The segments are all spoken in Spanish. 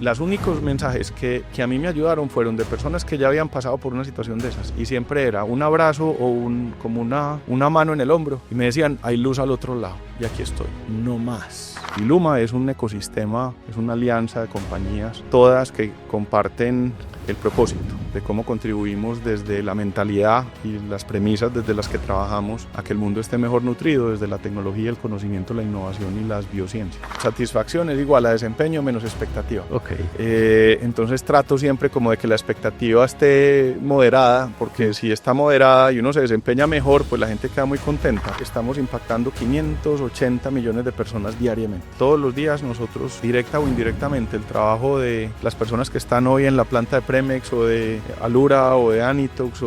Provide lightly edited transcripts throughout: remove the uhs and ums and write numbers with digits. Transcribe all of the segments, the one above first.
Los únicos mensajes que a mí me ayudaron fueron de personas que ya habían pasado por una situación de esas y siempre era un abrazo o como una mano en el hombro y me decían, hay luz al otro lado y aquí estoy, no más. Y Luma es un ecosistema, es una alianza de compañías, todas que comparten el propósito de cómo contribuimos desde la mentalidad y las premisas desde las que trabajamos a que el mundo esté mejor nutrido desde la tecnología, el conocimiento, la innovación y las biociencias. Satisfacción es igual a desempeño menos expectativa. Okay. Entonces trato siempre como de que la expectativa esté moderada, porque si está moderada y uno se desempeña mejor, pues la gente queda muy contenta. Estamos impactando 580 millones de personas diariamente. Todos los días nosotros, directa o indirectamente, el trabajo de las personas que están hoy en la planta de Premex o de Alura o de Anitox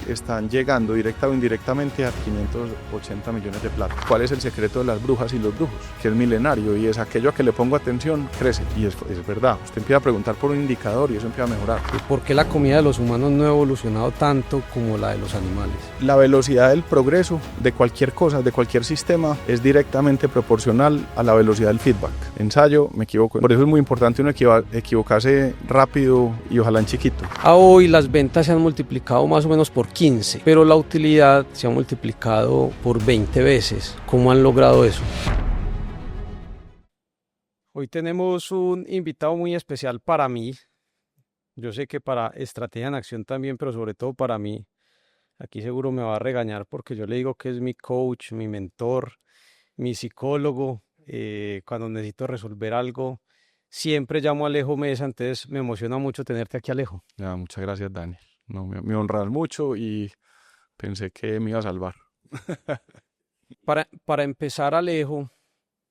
están llegando directa o indirectamente a 580 millones de plata. ¿Cuál es el secreto de las brujas y los brujos? Que es milenario y es aquello a que le pongo atención, crece. Y es verdad, usted empieza a preguntar por un indicador y eso empieza a mejorar. ¿Por qué la comida de los humanos no ha evolucionado tanto como la de los animales? La velocidad del progreso de cualquier cosa, de cualquier sistema, es directamente proporcional a la velocidad del feedback. Ensayo, me equivoco. Por eso es muy importante uno equivocarse rápido y ojalá en chiquito. A hoy las ventas se han multiplicado más o menos por 15, pero la utilidad se ha multiplicado por 20 veces. ¿Cómo han logrado eso? Hoy tenemos un invitado muy especial para mí. Yo sé que para Estrategia en Acción también, pero sobre todo para mí. Aquí seguro me va a regañar porque yo le digo que es mi coach, mi mentor, mi psicólogo. Cuando necesito resolver algo, siempre llamo a Alejo Mesa, entonces me emociona mucho tenerte aquí, Alejo. Ya, muchas gracias, Daniel. No, me honras mucho y pensé que me iba a salvar. Para empezar, Alejo,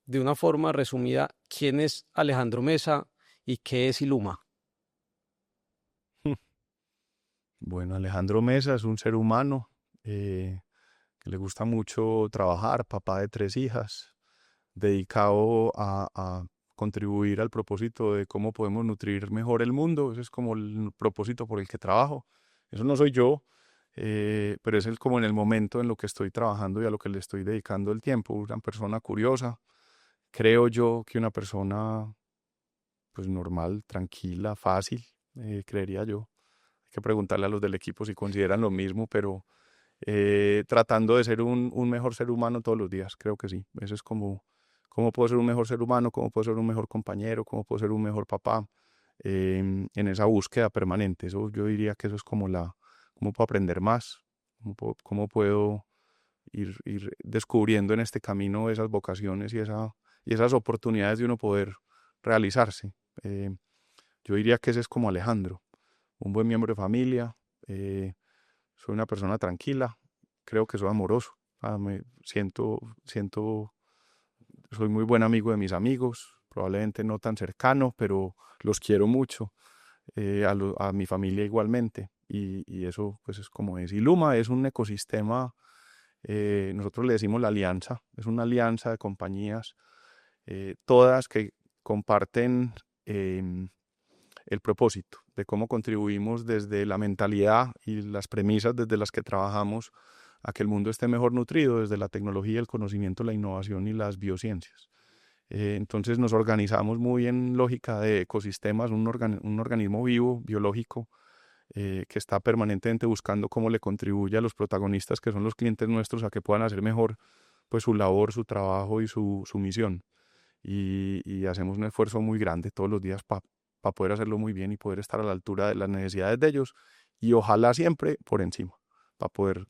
de una forma resumida, ¿quién es Alejandro Mesa y qué es Iluma? Bueno, Alejandro Mesa es un ser humano que le gusta mucho trabajar, papá de 3 hijas, dedicado a contribuir al propósito de cómo podemos nutrir mejor el mundo. Ese es como el propósito por el que trabajo. Eso no soy yo, pero es como en el momento en lo que estoy trabajando y a lo que le estoy dedicando el tiempo. Una persona curiosa, creo yo que una persona pues normal, tranquila, fácil, creería yo. Hay que preguntarle a los del equipo si consideran lo mismo, pero tratando de ser un mejor ser humano todos los días, creo que sí. Eso es como cómo puedo ser un mejor ser humano, cómo puedo ser un mejor compañero, cómo puedo ser un mejor papá, en esa búsqueda permanente. Eso yo diría que eso es como cómo puedo aprender más, cómo puedo ir descubriendo en este camino esas vocaciones y esas oportunidades de uno poder realizarse. Yo diría que ese es como Alejandro, un buen miembro de familia. Soy una persona tranquila, creo que soy amoroso. Me soy muy buen amigo de mis amigos, probablemente no tan cercano, pero los quiero mucho. A mi familia igualmente, y eso pues es como es. Y Luma es un ecosistema, nosotros le decimos la alianza, es una alianza de compañías, todas que comparten el propósito de cómo contribuimos desde la mentalidad y las premisas desde las que trabajamos a que el mundo esté mejor nutrido desde la tecnología, el conocimiento, la innovación y las biociencias. Entonces nos organizamos muy en lógica de ecosistemas, un organismo vivo, biológico, que está permanentemente buscando cómo le contribuye a los protagonistas que son los clientes nuestros a que puedan hacer mejor pues su labor, su trabajo y su misión. Y hacemos un esfuerzo muy grande todos los días para poder hacerlo muy bien y poder estar a la altura de las necesidades de ellos y ojalá siempre por encima, para poder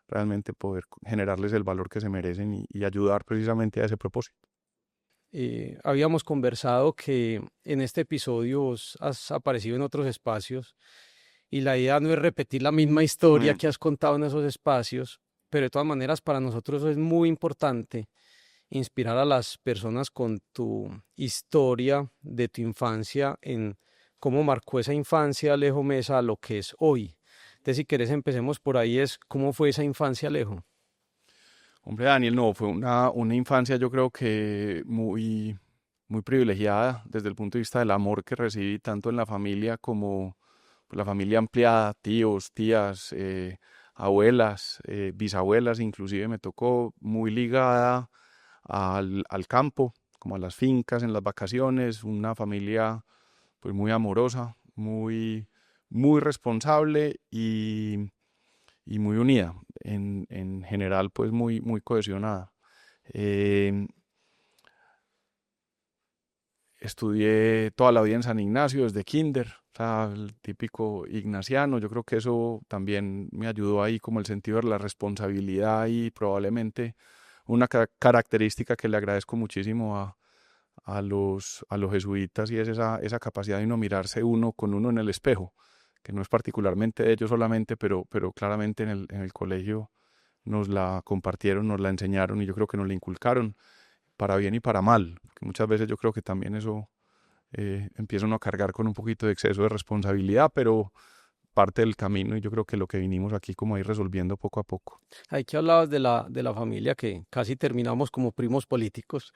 realmente poder generarles el valor que se merecen y ayudar precisamente a ese propósito. Habíamos conversado que en este episodio vos has aparecido en otros espacios y la idea no es repetir la misma historia que has contado en esos espacios, pero de todas maneras para nosotros es muy importante inspirar a las personas con tu historia de tu infancia en cómo marcó esa infancia Alejo Mesa a lo que es hoy. Entonces, si querés, empecemos por ahí, es cómo fue esa infancia, Alejo. Hombre, Daniel, no, fue una infancia yo creo que muy privilegiada desde el punto de vista del amor que recibí tanto en la familia como pues, la familia ampliada, tíos, tías, abuelas, bisabuelas, inclusive me tocó muy ligada al campo, como a las fincas en las vacaciones, una familia pues muy amorosa, muy responsable y muy unida, en general pues muy cohesionada. Eh, Estudié toda la vida en San Ignacio, desde kinder, o sea, el típico ignaciano. Yo creo que eso también me ayudó ahí como el sentido de la responsabilidad y probablemente una característica que le agradezco muchísimo a los jesuitas y es esa capacidad de uno mirarse uno con uno en el espejo, que no es particularmente de ellos solamente, pero claramente en el colegio nos la compartieron, nos la enseñaron y yo creo que nos la inculcaron para bien y para mal, porque muchas veces yo creo que también eso empieza uno a cargar con un poquito de exceso de responsabilidad, pero parte del camino y yo creo que lo que vinimos aquí como a ir resolviendo poco a poco. Ahí que hablabas de la familia, que casi terminamos como primos políticos.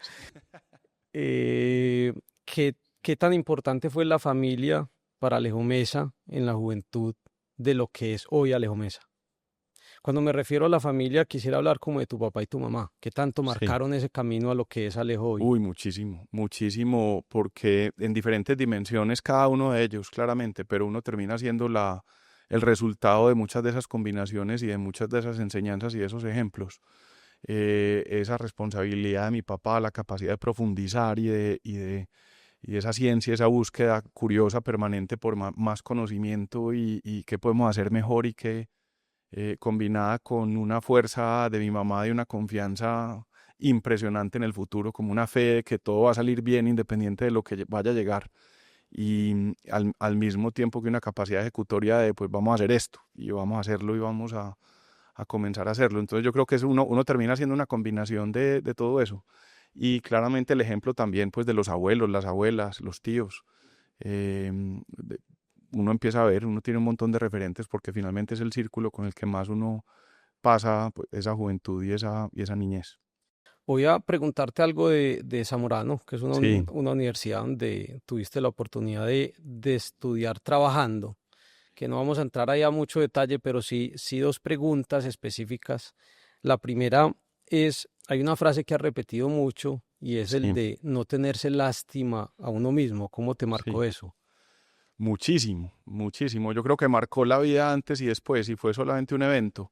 Eh, ¿qué tan importante fue la familia para Alejo Mesa en la juventud de lo que es hoy Alejo Mesa? Cuando me refiero a la familia, quisiera hablar como de tu papá y tu mamá. ¿Qué tanto Sí. marcaron ese camino a lo que es Alejo hoy? Uy, muchísimo, muchísimo, porque en diferentes dimensiones cada uno de ellos, claramente, pero uno termina siendo el resultado de muchas de esas combinaciones y de muchas de esas enseñanzas y de esos ejemplos. Esa responsabilidad de mi papá, la capacidad de profundizar y de esa ciencia, esa búsqueda curiosa permanente por más conocimiento y qué podemos hacer mejor y qué, combinada con una fuerza de mi mamá, de una confianza impresionante en el futuro, como una fe de que todo va a salir bien independiente de lo que vaya a llegar. Y al mismo tiempo que una capacidad ejecutoria de, pues vamos a hacer esto, y vamos a hacerlo y vamos a comenzar a hacerlo. Entonces yo creo que uno termina siendo una combinación de todo eso. Y claramente el ejemplo también pues de los abuelos, las abuelas, los tíos. Eh, de- Uno empieza a ver, uno tiene un montón de referentes porque finalmente es el círculo con el que más uno pasa pues, esa juventud y esa niñez. Voy a preguntarte algo de Zamorano, que es Sí, una universidad donde tuviste la oportunidad de estudiar trabajando, que no vamos a entrar ahí a mucho detalle, pero sí dos preguntas específicas. La primera es, hay una frase que has repetido mucho y es el sí, de no tenerse lástima a uno mismo. ¿Cómo te marcó sí. eso? Muchísimo, muchísimo. Yo creo que marcó la vida antes y después y fue solamente un evento.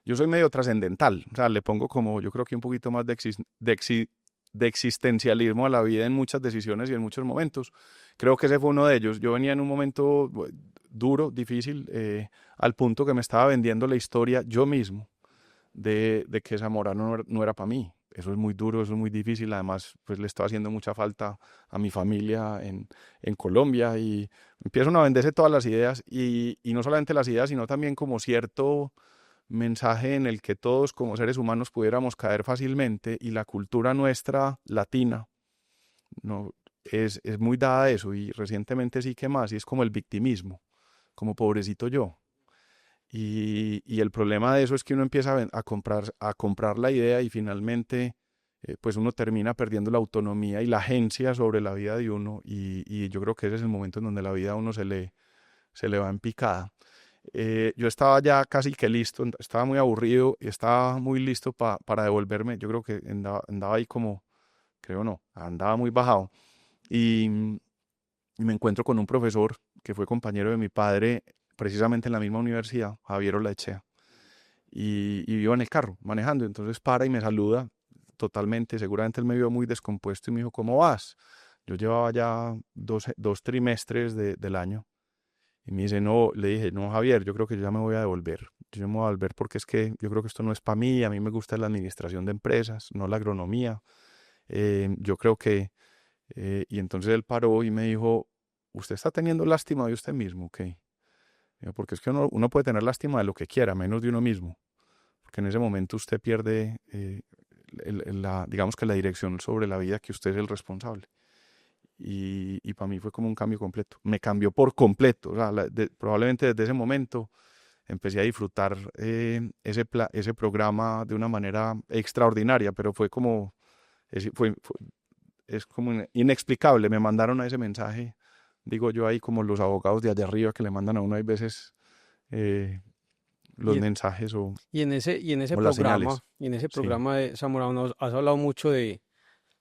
Yo soy medio trascendental, o sea, le pongo como yo creo que un poquito más de existencialismo a la vida en muchas decisiones y en muchos momentos. Creo que ese fue uno de ellos. Yo venía en un momento duro, difícil, al punto que me estaba vendiendo la historia yo mismo de que Zamorano no era para mí. Eso es muy duro, eso es muy difícil. Además, pues le estaba haciendo mucha falta a mi familia en Colombia y empiezan a venderse todas las ideas y no solamente las ideas, sino también como cierto mensaje en el que todos como seres humanos pudiéramos caer fácilmente y la cultura nuestra latina no es muy dada a eso y recientemente sí que más y es como el victimismo, como pobrecito yo. Y el problema de eso es que uno empieza a comprar la idea y finalmente pues uno termina perdiendo la autonomía y la agencia sobre la vida de uno y yo creo que ese es el momento en donde la vida a uno se le va en picada. Yo estaba ya casi que listo, estaba muy aburrido y estaba muy listo para devolverme. Yo creo que andaba ahí como, creo no, andaba muy bajado. Y me encuentro con un profesor que fue compañero de mi padre precisamente en la misma universidad, Javier Olaechea. Y iba en el carro manejando, entonces para y me saluda totalmente. Seguramente él me vio muy descompuesto y me dijo, ¿cómo vas? Yo llevaba ya dos trimestres del año y me dice, no, le dije, no, Javier, yo creo que yo ya me voy a devolver. Yo me voy a devolver porque es que yo creo que esto no es para mí. A mí me gusta la administración de empresas, no la agronomía. Yo creo que... y entonces él paró y me dijo, ¿usted está teniendo lástima de usted mismo? Ok. Digo, porque es que uno puede tener lástima de lo que quiera, menos de uno mismo. Porque en ese momento usted pierde, digamos que la dirección sobre la vida que usted es el responsable. Y para mí fue como un cambio completo. Me cambió por completo. O sea, probablemente desde ese momento empecé a disfrutar ese programa de una manera extraordinaria, pero fue como, es como inexplicable. Me mandaron a ese mensaje, digo yo ahí como los abogados de allá arriba que le mandan a uno hay veces eh, los Y, en- mensajes y en ese o las señales. programa, y en ese Sí, programa de Zamorano has hablado mucho de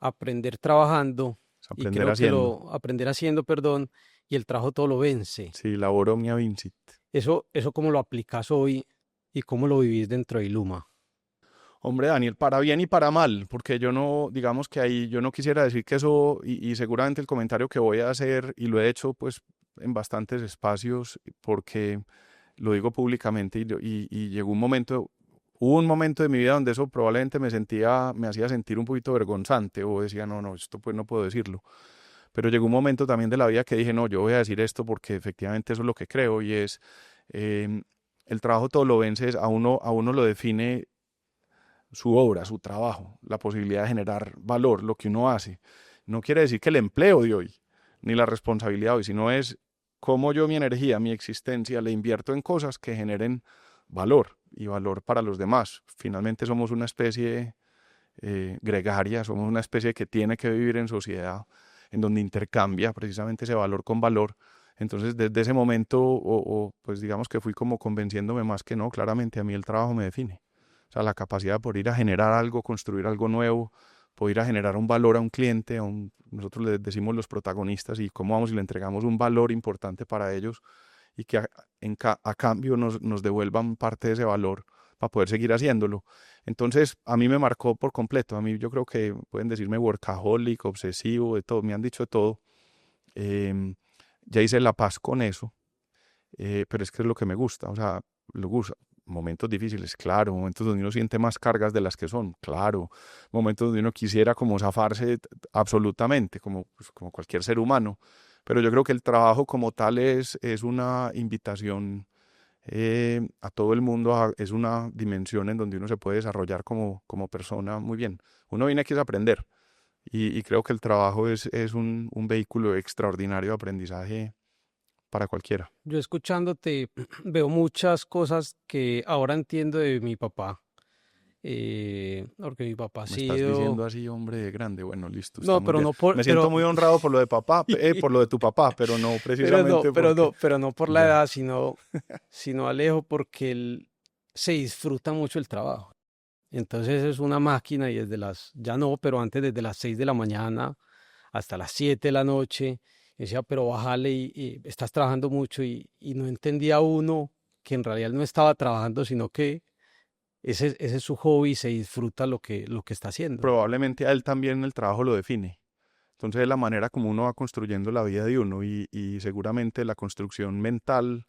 aprender trabajando Es y aprender creo que haciendo. aprender haciendo, perdón, y el trabajo todo lo vence. Sí, labor omnia vincit. Eso cómo lo aplicas hoy y cómo lo vivís dentro de Iluma. Hombre, Daniel, para bien y para mal, porque yo no, digamos que ahí yo no quisiera decir que eso, y seguramente el comentario que voy a hacer, y lo he hecho pues en bastantes espacios, porque lo digo públicamente, y llegó un momento, hubo un momento de mi vida donde eso probablemente me hacía sentir un poquito vergonzante, o decía, no, no, esto pues no puedo decirlo. Pero llegó un momento también de la vida que dije, no, yo voy a decir esto porque efectivamente eso es lo que creo, y es, em, el trabajo todo lo vence, a uno lo define su obra, su trabajo, la posibilidad de generar valor, lo que uno hace. No quiere decir que el empleo de hoy, ni la responsabilidad de hoy, sino es cómo yo mi energía, mi existencia, le invierto en cosas que generen valor y valor para los demás. Finalmente somos una especie gregaria, somos una especie que tiene que vivir en sociedad, en donde intercambia precisamente ese valor con valor. Entonces, desde ese momento, pues digamos que fui como convenciéndome más que no, claramente a mí el trabajo me define. O sea, la capacidad de poder ir a generar algo, construir algo nuevo, poder ir a generar un valor a un cliente, nosotros le decimos los protagonistas y cómo vamos y le entregamos un valor importante para ellos y que a cambio nos devuelvan parte de ese valor para poder seguir haciéndolo. Entonces, a mí me marcó por completo. A mí yo creo que pueden decirme workaholic, obsesivo, de todo, me han dicho de todo. Em, ya hice la paz con eso, pero es que es lo que me gusta. O sea, lo gusta. Momentos difíciles, claro, momentos donde uno siente más cargas de las que son, claro, momentos donde uno quisiera como zafarse absolutamente, como, pues, como cualquier ser humano, pero yo creo que el trabajo como tal es una invitación a todo el mundo, es una dimensión en donde uno se puede desarrollar como persona muy bien. Uno viene aquí a aprender y creo que el trabajo es un vehículo extraordinario de aprendizaje para cualquiera. Yo escuchándote veo muchas cosas que ahora entiendo de mi papá, porque mi papá ha Me estás diciendo sido, así, hombre de grande. Bueno, listo, está no, muy pero bien. no por, Me siento pero, muy honrado por lo de papá, por lo de tu papá, pero no precisamente porque pero no por la ya. edad, sino Alejo, porque él se disfruta mucho el trabajo. Entonces es una máquina y desde ya no, pero antes desde las 6 de la mañana hasta las 7 de la noche, decía, pero bájale y estás trabajando mucho y no entendía uno que en realidad no estaba trabajando, sino que ese es su hobby y se disfruta lo que está haciendo. Probablemente a él también el trabajo lo define. Entonces es la manera como uno va construyendo la vida de uno y seguramente la construcción mental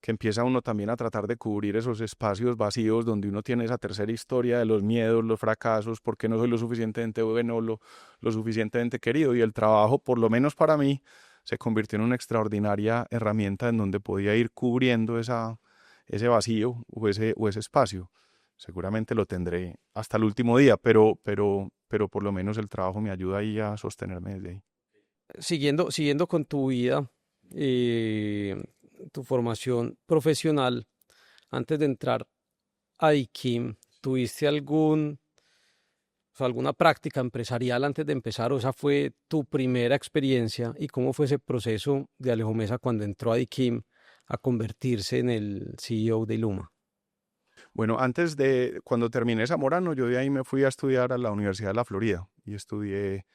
que empieza uno también a tratar de cubrir esos espacios vacíos donde uno tiene esa tercera historia de los miedos, los fracasos, porque no soy lo suficientemente bueno, lo suficientemente querido. Y el trabajo, por lo menos para mí, se convirtió en una extraordinaria herramienta en donde podía ir cubriendo ese vacío o ese espacio. Seguramente lo tendré hasta el último día, pero por lo menos el trabajo me ayuda ahí a sostenerme desde ahí. Siguiendo con tu vida, tu formación profesional, antes de entrar a IKIM, ¿tuviste o sea, alguna práctica empresarial antes de empezar, o esa fue tu primera experiencia? ¿Y cómo fue ese proceso de Alejo Mesa cuando entró a IKIM a convertirse en el CEO de Iluma? Bueno, cuando terminé Zamorano, yo de ahí me fui a estudiar a la Universidad de la Florida y estudié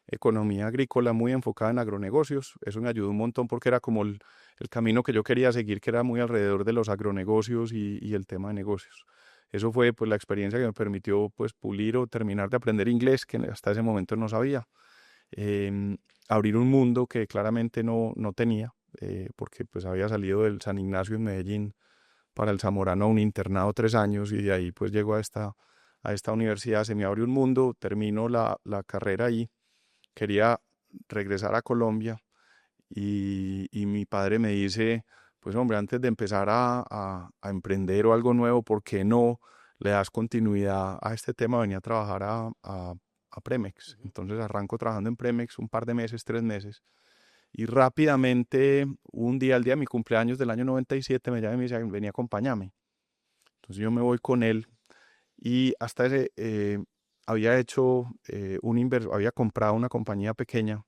economía agrícola muy enfocada en agronegocios. Eso me ayudó un montón porque era como el camino que yo quería seguir, que era muy alrededor de los agronegocios y el tema de negocios. Eso fue pues la experiencia que me permitió pues pulir o terminar de aprender inglés, que hasta ese momento no sabía. Em, Abrir un mundo que claramente no tenía, porque pues había salido del San Ignacio en Medellín para el Zamorano a un internado 3 años y de ahí pues llego a esta universidad, se me abrió un mundo, termino la carrera ahí, quería regresar a Colombia y mi padre me dice, pues hombre, antes de empezar a emprender o algo nuevo, ¿por qué no le das continuidad a este tema? Venía a trabajar a Premex, entonces arranco trabajando en Premex un par de meses, 3 meses. Y rápidamente, un día, el día de mi cumpleaños del año 97, me llama y me dice, venía, acompáñame. Entonces yo me voy con él y hasta ese había hecho había comprado una compañía pequeña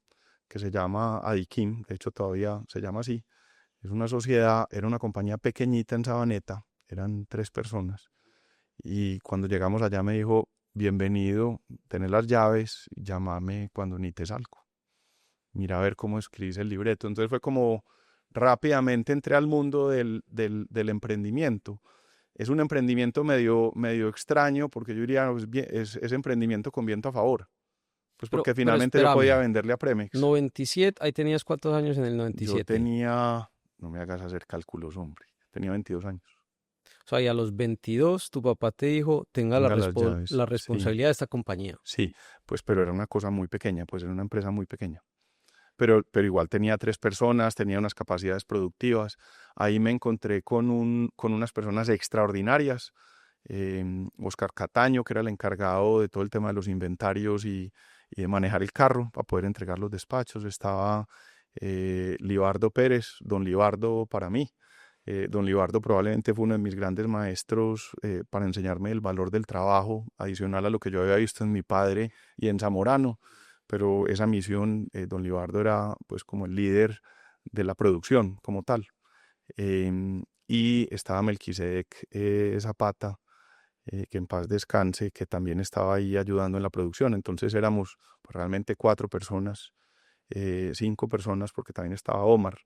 que se llama Adikim, de hecho todavía se llama así. Es una sociedad, era una compañía pequeñita en Sabaneta, eran 3 personas. Y cuando llegamos allá me dijo, bienvenido, tenés las llaves, llámame cuando necesites algo. Mira a ver cómo escribís el libreto. Entonces fue como rápidamente entré al mundo del emprendimiento. Es un emprendimiento medio extraño porque yo diría, pues, es emprendimiento con viento a favor. Pues porque Pero finalmente yo podía espérame, venderle a Premex. 97, ahí tenías cuántos años en el Yo 97. tenía, no me hagas hacer cálculos, hombre, tenía 22 años. O sea, y a los 22 tu papá te dijo, tenga Tenga las llaves, la sí, responsabilidad de esta compañía. sí, pues pero era una cosa muy pequeña, pues era una empresa muy pequeña. Pero igual tenía 3 personas, tenía unas capacidades productivas. Ahí me encontré con unas personas extraordinarias. Oscar Cataño, que era el encargado de todo el tema de los inventarios y de manejar el carro para poder entregar los despachos. Estaba Libardo Pérez, don Libardo para mí. Don Libardo probablemente fue uno de mis grandes maestros para enseñarme el valor del trabajo, adicional a lo que yo había visto en mi padre y en Zamorano. Pero esa misión, don Libardo era pues como el líder de la producción como tal. Y estaba Melquisedec Zapata, que en paz descanse, que también estaba ahí ayudando en la producción. Entonces éramos pues, realmente 4 personas, 5 personas, porque también estaba Omar,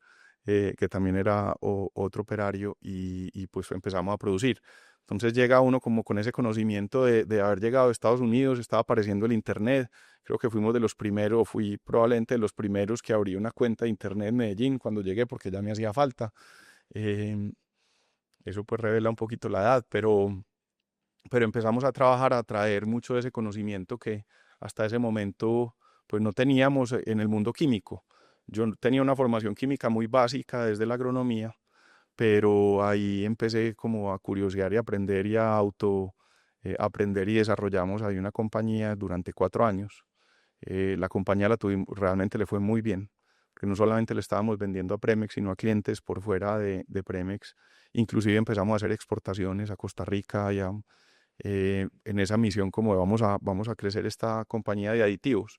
que también era otro operario, y pues empezamos a producir. Entonces llega uno como con ese conocimiento de haber llegado a Estados Unidos, estaba apareciendo el Internet. Creo que fuimos de los primeros, fui probablemente de los primeros que abrí una cuenta de Internet en Medellín cuando llegué, porque ya me hacía falta. Em, Eso pues revela un poquito la edad, pero empezamos a trabajar, a traer mucho de ese conocimiento que hasta ese momento pues no teníamos en el mundo químico. Yo tenía una formación química muy básica desde la agronomía, pero ahí empecé como a curiosear y aprender y a aprender y desarrollamos ahí una compañía durante 4 años. La compañía la tuvimos, realmente le fue muy bien, que no solamente le estábamos vendiendo a Premex, sino a clientes por fuera de Premex. Inclusive empezamos a hacer exportaciones a Costa Rica y en esa misión como de vamos a crecer esta compañía de aditivos.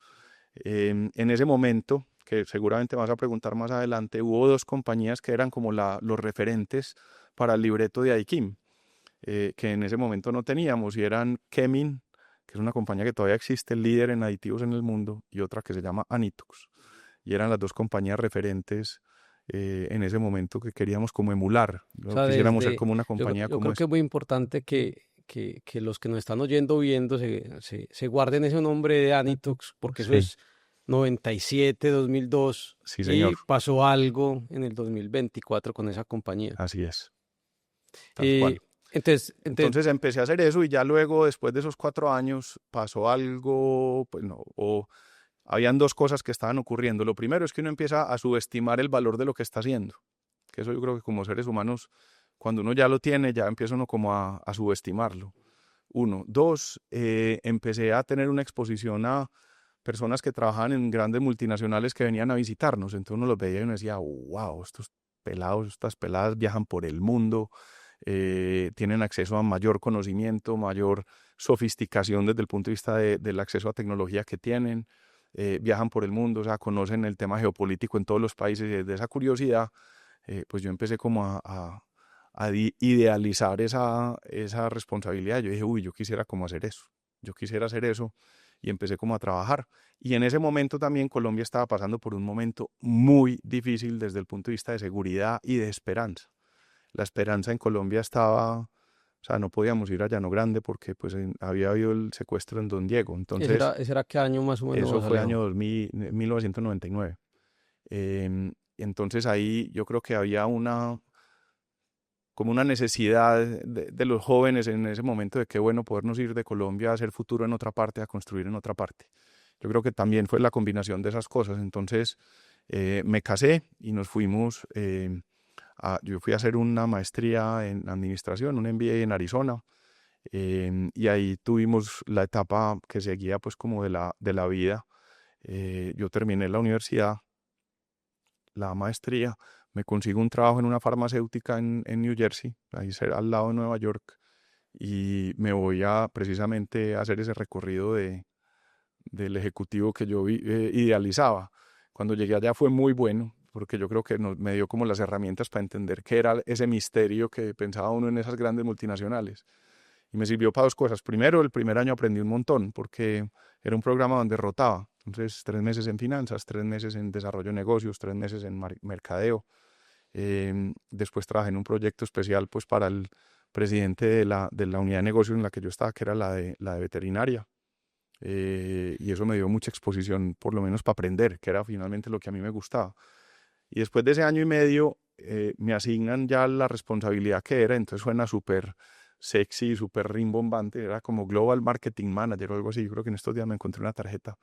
En ese momento, que seguramente vas a preguntar más adelante, hubo 2 compañías que eran como los referentes para el libreto de Aikim, que en ese momento no teníamos, y eran Kemin, que es una compañía que todavía existe, el líder en aditivos en el mundo, y otra que se llama Anitox. Y eran las 2 compañías referentes en ese momento que queríamos como emular. O ¿No? sea, Quisiéramos ser como una compañía yo como creo que esta. es muy importante que los que nos están oyendo, viendo, se guarden ese nombre de Anitox, porque eso Sí, es 97, 2002, sí, señor. y pasó algo en el 2024 con esa compañía. Así es, tal Eh, cual. entonces, Entonces empecé a hacer eso y ya luego, después de esos 4 años, pasó algo, pues no, o habían 2 cosas que estaban ocurriendo. Lo primero es que uno empieza a subestimar el valor de lo que está haciendo, que eso yo creo que como seres humanos, cuando uno ya lo tiene, ya empieza uno como a subestimarlo. Uno. Dos, empecé a tener una exposición a personas que trabajaban en grandes multinacionales que venían a visitarnos. Entonces uno los veía y uno decía, wow, estos pelados, estas peladas viajan por el mundo, tienen acceso a mayor conocimiento, mayor sofisticación desde el punto de vista del acceso a tecnología que tienen, viajan por el mundo, o sea, conocen el tema geopolítico en todos los países, y desde esa curiosidad, pues yo empecé como a idealizar esa responsabilidad. Yo dije, uy, yo quisiera como hacer eso, yo quisiera hacer eso, y empecé como a trabajar. Y en ese momento también Colombia estaba pasando por un momento muy difícil desde el punto de vista de seguridad y de esperanza. La esperanza en Colombia estaba, o sea, no podíamos ir a Llano Grande porque pues había habido el secuestro en Don Diego. Entonces, ese era qué año más o eso menos, fue año Alejo. 2000, 1999. Entonces ahí yo creo que había como una necesidad de los jóvenes en ese momento de que bueno podernos ir de Colombia a hacer futuro en otra parte, a construir en otra parte. Yo creo que también fue la combinación de esas cosas. Entonces me casé y nos fuimos, yo fui a hacer una maestría en administración, un MBA en Arizona, y ahí tuvimos la etapa que seguía pues como de la vida. Yo terminé la universidad, la maestría, me consigo un trabajo en una farmacéutica en New Jersey, ahí al lado de Nueva York, y me voy a precisamente a hacer ese recorrido del ejecutivo que yo idealizaba. Cuando llegué allá fue muy bueno, porque yo creo que me dio como las herramientas para entender qué era ese misterio que pensaba uno en esas grandes multinacionales. Y me sirvió para dos cosas. Primero, el primer año aprendí un montón porque era un programa donde rotaba. Entonces, 3 meses en finanzas, 3 meses en desarrollo de negocios, 3 meses en mercadeo. Después trabajé en un proyecto especial pues para el presidente de la unidad de negocios en la que yo estaba, que era la de veterinaria. Y eso me dio mucha exposición, por lo menos para aprender, que era finalmente lo que a mí me gustaba. Y después de ese año y medio me asignan ya la responsabilidad que era, entonces suena súper sexy, súper rimbombante, era como Global Marketing Manager o algo así. Yo creo que en estos días me encontré una tarjeta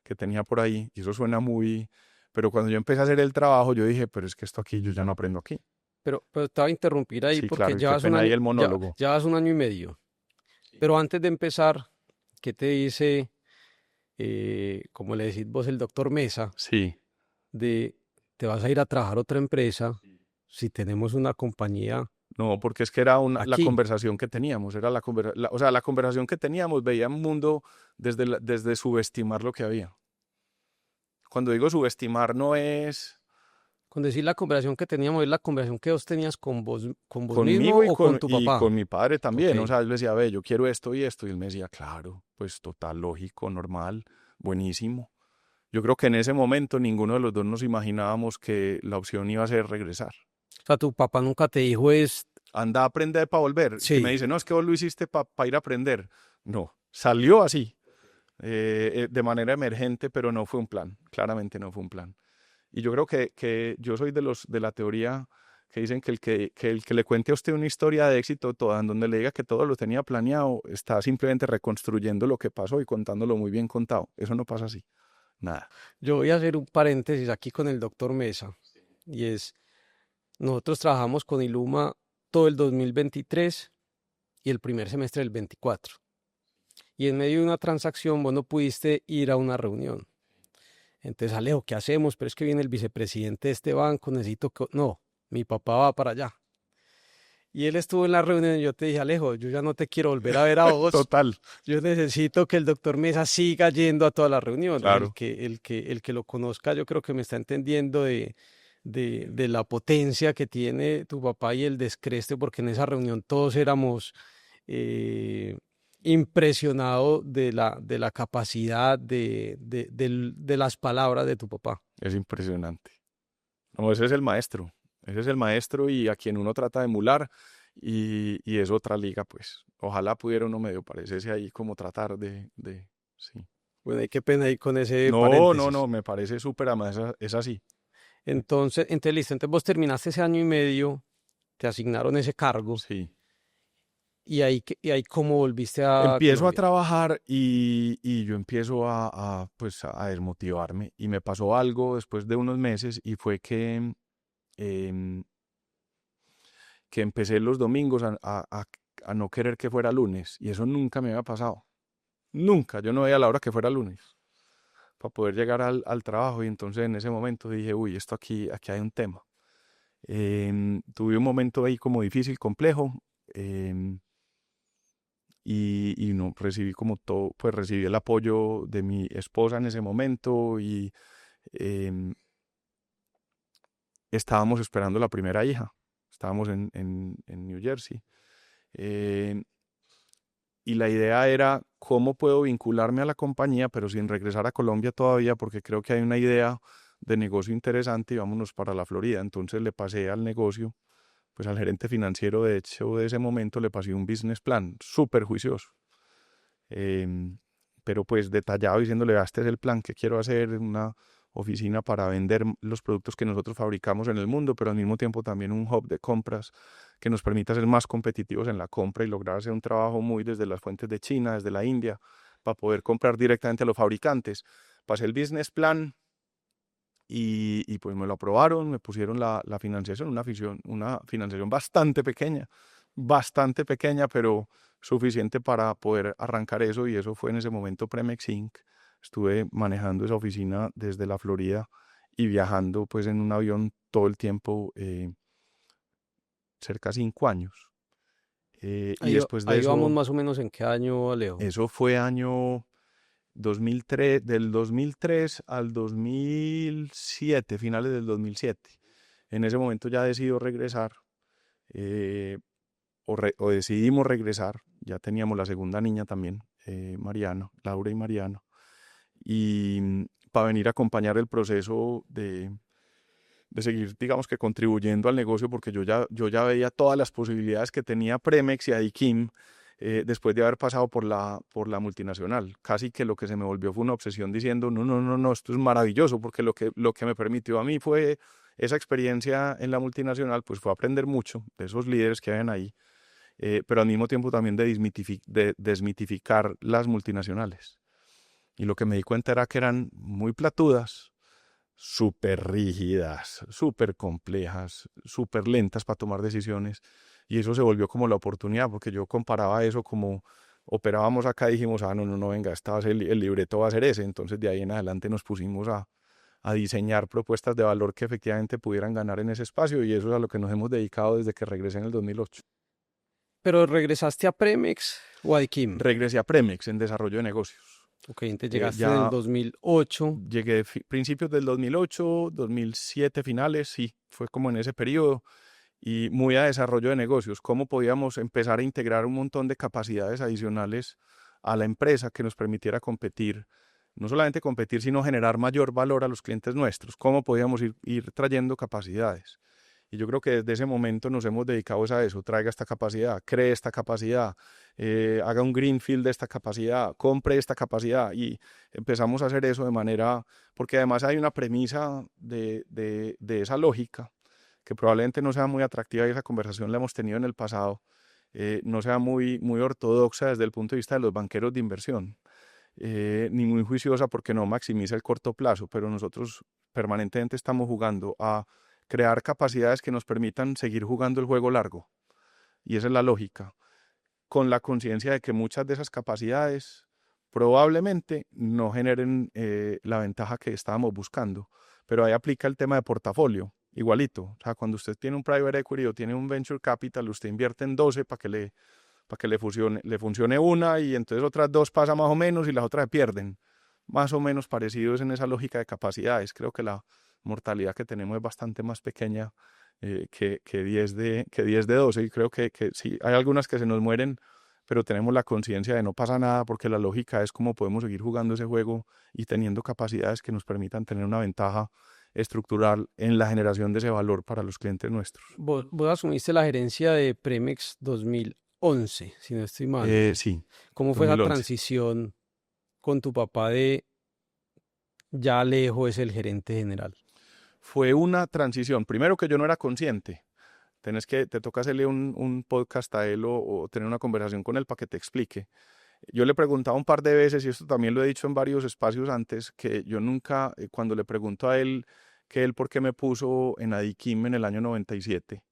que tenía por ahí y eso suena muy... Pero cuando yo empecé a hacer el trabajo, yo dije, pero es que esto aquí, yo ya no aprendo aquí. Pero te voy a interrumpir ahí Sí, porque claro, y qué pena ahí el monólogo. llevas un año y medio. Pero antes de empezar, ¿qué te dice, como le decís vos, el doctor Mesa, Sí, de te vas a ir a trabajar a otra empresa si tenemos una compañía no, porque es que era la aquí? conversación que teníamos, era o sea, la conversación que teníamos, veía un mundo desde subestimar lo que había. Cuando digo subestimar no es Con decir la conversación que teníamos, ¿es la conversación que vos tenías con vos mismo conmigo y o con con, tu y papá? con mi padre Ok. también. O sea, él decía, ve, yo quiero esto y esto. Y él me decía, claro, pues total, lógico, normal, buenísimo. Yo creo que en ese momento ninguno de los dos nos imaginábamos que la opción iba a ser regresar. O sea, tu papá nunca te dijo es, Anda a aprender para volver. Que me sí, dice, no, es que vos lo hiciste para ir a aprender. No, salió así, de manera emergente, pero no fue un plan. Claramente no fue un plan. Y yo creo que yo soy de la teoría que dicen que el que le cuente a usted una historia de éxito toda, en donde le diga que todo lo tenía planeado, está simplemente reconstruyendo lo que pasó y contándolo muy bien contado. Eso no pasa así. Nada. yo voy a hacer un paréntesis aquí con el doctor Mesa. Y es, nosotros trabajamos con Iluma todo el 2023 y el primer semestre del 24. Y en medio de una transacción vos no pudiste ir a una reunión. Entonces, Alejo, ¿qué hacemos? Pero es que viene el vicepresidente de este banco, necesito que... No, mi papá va para allá. Y él estuvo en la reunión y yo te dije, Alejo, yo ya no te quiero volver a ver a vos. Total, Yo necesito que el doctor Mesa siga yendo a todas las reuniones. claro. El que lo conozca, yo creo que me está entendiendo de la potencia que tiene tu papá y el descreste, porque en esa reunión todos éramos eh, impresionados de la capacidad de las palabras de tu papá. Es impresionante. No, ese es el maestro. Ese es el maestro y a quien uno trata de emular y es otra liga, pues. Ojalá pudiera uno medio parecerse ahí como tratar sí. Bueno, y qué pena ahí con ese No, no, no, paréntesis. me parece súper, además es así. Entonces, listo, entonces vos terminaste ese año y medio, te asignaron ese cargo, Sí. y ahí cómo volviste a Empiezo a Colombia. trabajar y yo empiezo pues, a desmotivarme y me pasó algo después de unos meses y fue em, que empecé los domingos a no querer que fuera lunes y eso nunca me había pasado. Nunca, yo no veía la hora que fuera lunes para poder llegar al trabajo y entonces en ese momento dije, uy, esto aquí hay un tema. Tuve un momento ahí como difícil, complejo. em, y no recibí como todo, pues recibí el apoyo de mi esposa en ese momento y em, estábamos esperando la primera hija, estábamos en New Jersey. em, y la idea era cómo puedo vincularme a la compañía, pero sin regresar a Colombia todavía, porque creo que hay una idea de negocio interesante y vámonos para la Florida. Entonces le pasé al negocio, pues al gerente financiero, de hecho, de ese momento le pasé un business plan súper juicioso. em, pero pues detallado diciéndole, "Vea, este es el plan que quiero hacer, una oficina para vender los productos que nosotros fabricamos en el mundo, pero al mismo tiempo también un hub de compras que nos permita ser más competitivos en la compra y lograr hacer un trabajo muy desde las fuentes de China, desde la India, para poder comprar directamente a los fabricantes. Pasé el business plan y pues me lo aprobaron, me pusieron la financiación, una financiación bastante pequeña, pero suficiente para poder arrancar eso y eso fue en ese momento Premex Inc. Estuve manejando esa oficina desde la Florida y viajando pues en un avión todo el tiempo, cerca de 5 años. Y Ahí, después de ahí vamos eso, más o menos en qué año, Alejo. eso fue año 2003, del 2003 al 2007, finales del 2007. En ese momento ya decido regresar, o decidimos regresar. ya teníamos la segunda niña también, Mariano, Laura y Mariano, y para venir a acompañar el proceso de seguir, digamos que contribuyendo al negocio, porque yo ya veía todas las posibilidades que tenía Premex y Adikim después de haber pasado por la multinacional. Casi que lo que se me volvió fue una obsesión diciendo, no, no, no, no, esto es maravilloso, porque lo que me permitió a mí fue esa experiencia en la multinacional, pues fue aprender mucho de esos líderes que habían ahí, pero al mismo tiempo también de desmitificar las multinacionales. Y lo que me di cuenta era que eran muy platudas, súper rígidas, súper complejas, súper lentas para tomar decisiones. Y eso se volvió como la oportunidad, porque yo comparaba eso como operábamos acá y dijimos, no, no, no, venga, esta va a ser el libreto va a ser ese. Entonces de ahí en adelante nos pusimos a diseñar propuestas de valor que efectivamente pudieran ganar en ese espacio, y eso es a lo que nos hemos dedicado desde que regresé en el 2008. ¿Pero regresaste a Premex o a Dikim? Regresé a Premex en desarrollo de negocios. Ok, entonces llegaste en el Ya 2008. llegué principios del 2008, 2007 finales, sí, fue como en ese periodo, y muy a desarrollo de negocios, cómo podíamos empezar a integrar un montón de capacidades adicionales a la empresa que nos permitiera competir, no solamente competir, sino generar mayor valor a los clientes nuestros, cómo podíamos ir trayendo capacidades. Y yo creo que desde ese momento nos hemos dedicado a eso: traiga esta capacidad, cree esta capacidad, haga un greenfield de esta capacidad, compre esta capacidad, y empezamos a hacer eso de manera, porque además hay una premisa de esa lógica que probablemente no sea muy atractiva, y esa conversación la hemos tenido en el pasado, no sea muy, muy ortodoxa desde el punto de vista de los banqueros de inversión, ni muy juiciosa porque no maximiza el corto plazo, pero nosotros permanentemente estamos jugando a crear capacidades que nos permitan seguir jugando el juego largo. Y esa es la lógica, con la conciencia de que muchas de esas capacidades probablemente no generen la ventaja que estábamos buscando. Pero ahí aplica el tema de portafolio, igualito. O sea, cuando usted tiene un private equity o tiene un venture capital, usted invierte en 12 para que le funcione una, y entonces otras dos pasa más o menos y las otras se pierden. Más o menos parecido es en esa lógica de capacidades. Creo que la mortalidad que tenemos es bastante más pequeña que 10 de 12, y creo que sí, hay algunas que se nos mueren, pero tenemos la conciencia de no pasa nada, porque la lógica es cómo podemos seguir jugando ese juego y teniendo capacidades que nos permitan tener una ventaja estructural en la generación de ese valor para los clientes nuestros. Vos asumiste la gerencia de Premex 2011, si no estoy mal. Sí, ¿Cómo fue esa 2011. transición con tu papá de ya Alejo es el gerente general? Fue una transición. Primero, que yo no era consciente. Te toca hacerle un podcast a él, o tener una conversación con él para que te explique. Yo le preguntaba un par de veces, y esto también lo he dicho en varios espacios antes, que yo nunca, cuando le pregunto a él que él por qué me puso en Adikim en el año 97,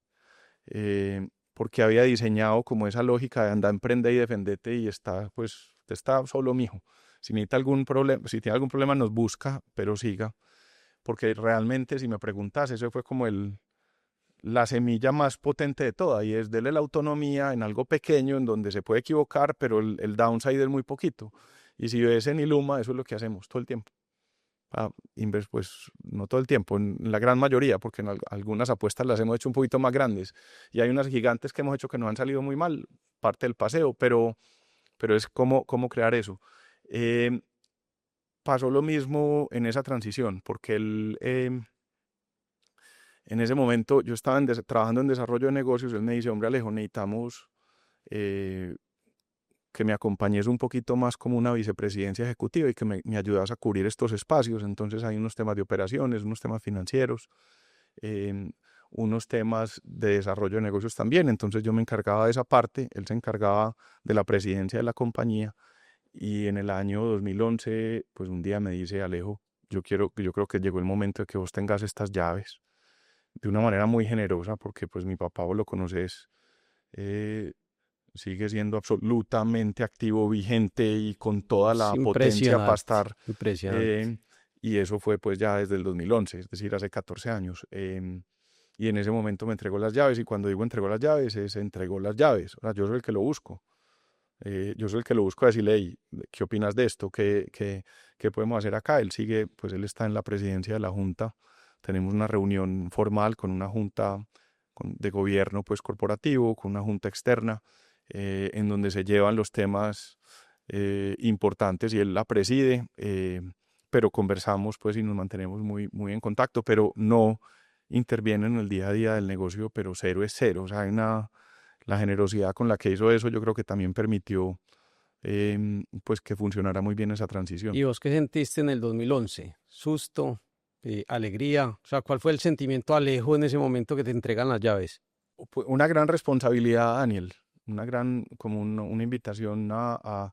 porque había diseñado como esa lógica de andar, emprende y defendete, y está solo, mijo. Si necesita algún problema, si tiene algún problema, nos busca, pero siga. Porque realmente, si me preguntas, eso fue como la semilla más potente de toda, y es darle la autonomía en algo pequeño en donde se puede equivocar, pero el downside es muy poquito. Y si ves en Iluma, eso es lo que hacemos todo el tiempo. Pues no todo el tiempo, en la gran mayoría, porque en algunas apuestas las hemos hecho un poquito más grandes, y hay unas gigantes que hemos hecho que nos han salido muy mal, parte del paseo, pero es cómo crear eso. Pasó lo mismo en esa transición, porque en ese momento yo estaba trabajando en desarrollo de negocios. Él me dice: hombre, Alejo, necesitamos que me acompañes un poquito más como una vicepresidencia ejecutiva, y que me ayudas a cubrir estos espacios. Entonces hay unos temas de operaciones, unos temas financieros, em, unos temas de desarrollo de negocios también. Entonces yo me encargaba de esa parte, él se encargaba de la presidencia de la compañía. Y en el año 2011, pues un día me dice: Alejo, yo creo que llegó el momento de que vos tengas estas llaves, de una manera muy generosa, porque pues mi papá, vos lo conoces, eh, sigue siendo absolutamente activo, vigente y con toda Es la potencia para impresionante, estar. impresionante. eh, y eso fue pues ya desde el 2011, es decir, hace 14 años. Y en ese momento me entregó las llaves, y cuando digo entregó las llaves, es entregó las llaves. O sea, yo soy el que lo busco. Yo soy el que lo busco a decirle: hey, ¿qué opinas de esto? ¿Qué podemos hacer acá? Él está en la presidencia de la Junta. Tenemos una reunión formal con una junta de gobierno pues corporativo, con una junta externa, en donde se llevan los temas importantes y él la preside, pero conversamos pues y nos mantenemos muy, muy en contacto, pero no interviene en el día a día del negocio, pero cero es cero. O sea, la generosidad con la que hizo eso yo creo que también permitió pues que funcionara muy bien esa transición. ¿Y vos qué sentiste en el 2011? ¿Susto? ¿Alegría? O sea, ¿cuál fue el sentimiento, Alejo, en ese momento que te entregan las llaves? Una gran responsabilidad, Daniel, como una invitación a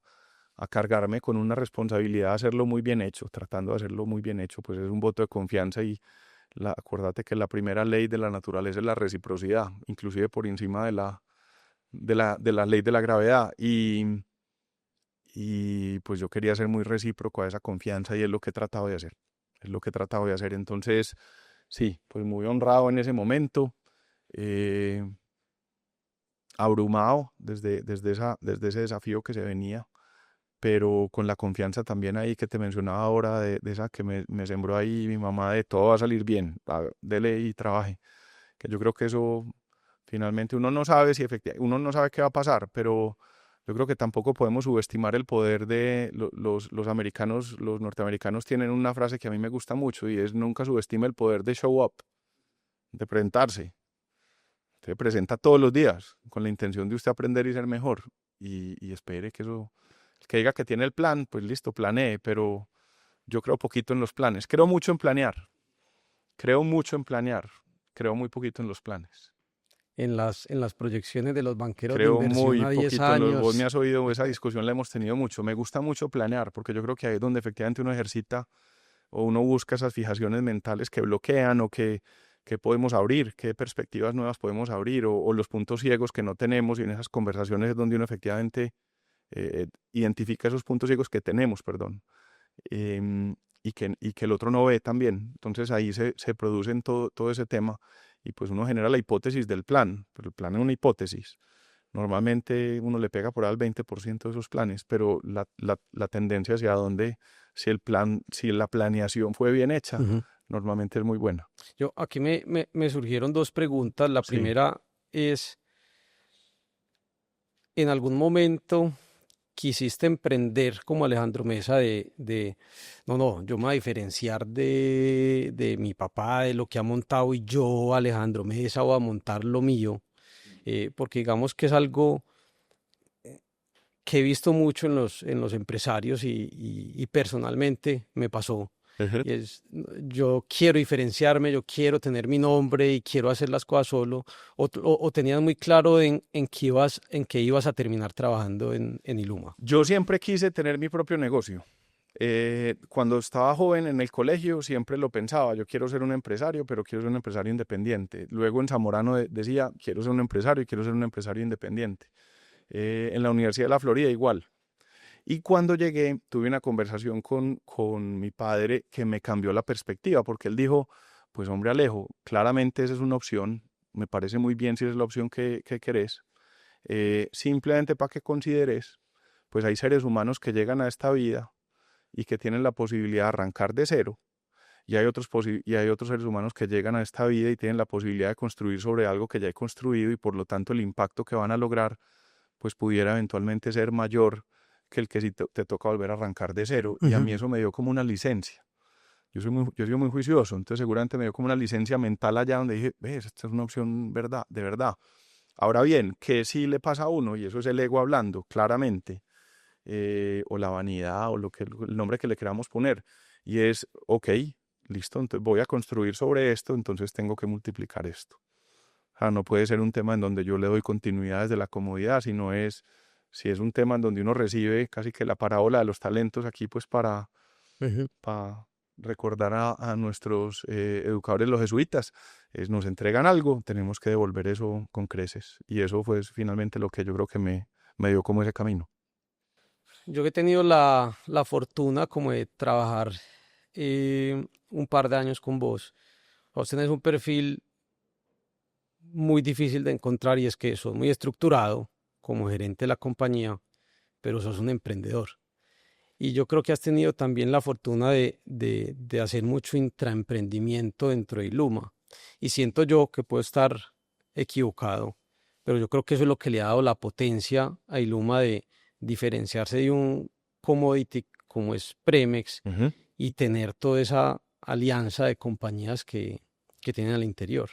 cargarme con una responsabilidad de hacerlo muy bien hecho, tratando de hacerlo muy bien hecho, pues es un voto de confianza y acuérdate que la primera ley de la naturaleza es la reciprocidad, inclusive por encima de la ley de la gravedad. Y pues yo quería ser muy recíproco a esa confianza y es lo que he tratado de hacer. Es lo que he tratado de hacer. Entonces, sí, pues muy honrado en ese momento, eh, abrumado desde ese desafío que se venía, pero con la confianza también ahí que te mencionaba ahora, de esa que me sembró ahí mi mamá, de todo va a salir bien, dele y trabaje. Que yo creo que eso finalmente uno no sabe si efectivamente, uno no sabe qué va a pasar, pero yo creo que tampoco podemos subestimar el poder de los americanos. Los norteamericanos tienen una frase que a mí me gusta mucho y es: nunca subestime el poder de show up, de presentarse. Se presenta todos los días con la intención de usted aprender y ser mejor, y espere que eso, el que diga que tiene el plan, pues listo, planee, pero yo creo poquito en los planes. Creo mucho en planear, creo mucho en planear, creo muy poquito en los planes. En las proyecciones de los banqueros de Creo inversión muy a 10 poquito en los. Vos me años. has oído, esa discusión la hemos tenido mucho. Me gusta mucho planear, porque yo creo que ahí es donde efectivamente uno ejercita o uno busca esas fijaciones mentales que bloquean o que podemos abrir, qué perspectivas nuevas podemos abrir, o los puntos ciegos que no tenemos, y en esas conversaciones es donde uno efectivamente identifica esos puntos ciegos que tenemos, perdón, y que el otro no ve también. Entonces ahí se produce en todo ese tema y pues uno genera la hipótesis del plan, pero el plan es una hipótesis. Normalmente uno le pega por ahí al 20% de esos planes, pero la tendencia hacia dónde, si la planeación fue bien hecha, Ujú. normalmente es muy buena. Aquí me surgieron dos preguntas. La Sí. primera es, ¿en algún momento quisiste emprender como Alejandro Mesa no, yo me voy a diferenciar de mi papá, de lo que ha montado, y yo, Alejandro Mesa, voy a montar lo mío? Porque digamos que es algo que he visto mucho en los empresarios y personalmente me pasó. Ujú. Y es, yo quiero diferenciarme, yo quiero tener mi nombre y quiero hacer las cosas solo. O tenías muy claro en qué ibas a terminar trabajando en Iluma. Yo siempre quise tener mi propio negocio. Cuando estaba joven en el colegio siempre lo pensaba: yo quiero ser un empresario, pero quiero ser un empresario independiente. Luego en Zamorano decía: quiero ser un empresario y quiero ser un empresario independiente. En la Universidad de la Florida igual. Y cuando llegué tuve una conversación con mi padre que me cambió la perspectiva, porque él dijo: pues hombre Alejo, claramente esa es una opción, me parece muy bien si es la opción que querés, simplemente para que consideres, pues hay seres humanos que llegan a esta vida y que tienen la posibilidad de arrancar de cero, y hay otros seres humanos que llegan a esta vida y tienen la posibilidad de construir sobre algo que ya he construido, y por lo tanto el impacto que van a lograr pues pudiera eventualmente ser mayor que el que si te toca volver a arrancar de cero. Y a Ujú. mí eso me dio como una licencia. Yo soy muy juicioso, entonces seguramente me dio como una licencia mental allá donde dije: ves, esta es una opción verdad, de verdad. Ahora bien, ¿qué sí le pasa a uno? Y eso es el ego hablando, claramente, o la vanidad, o el nombre que le queramos poner. Y es: ok, listo, entonces voy a construir sobre esto, entonces tengo que multiplicar esto. O sea, no puede ser un tema en donde yo le doy continuidad desde la comodidad, si es un tema en donde uno recibe casi que la parábola de los talentos aquí, pues Ujú. para recordar a nuestros educadores los jesuitas, nos entregan algo, tenemos que devolver eso con creces. Y eso fue finalmente lo que yo creo que me dio como ese camino. Yo que he tenido la fortuna como de trabajar un par de años con vos. Vos tenés un perfil muy difícil de encontrar, y es que sos muy estructurado como gerente de la compañía, pero sos un emprendedor. Y yo creo que has tenido también la fortuna de hacer mucho intraemprendimiento dentro de Iluma. Y siento yo que puedo estar equivocado, pero yo creo que eso es lo que le ha dado la potencia a Iluma de diferenciarse de un commodity como es Premex Ujú. y tener toda esa alianza de compañías que tienen al interior.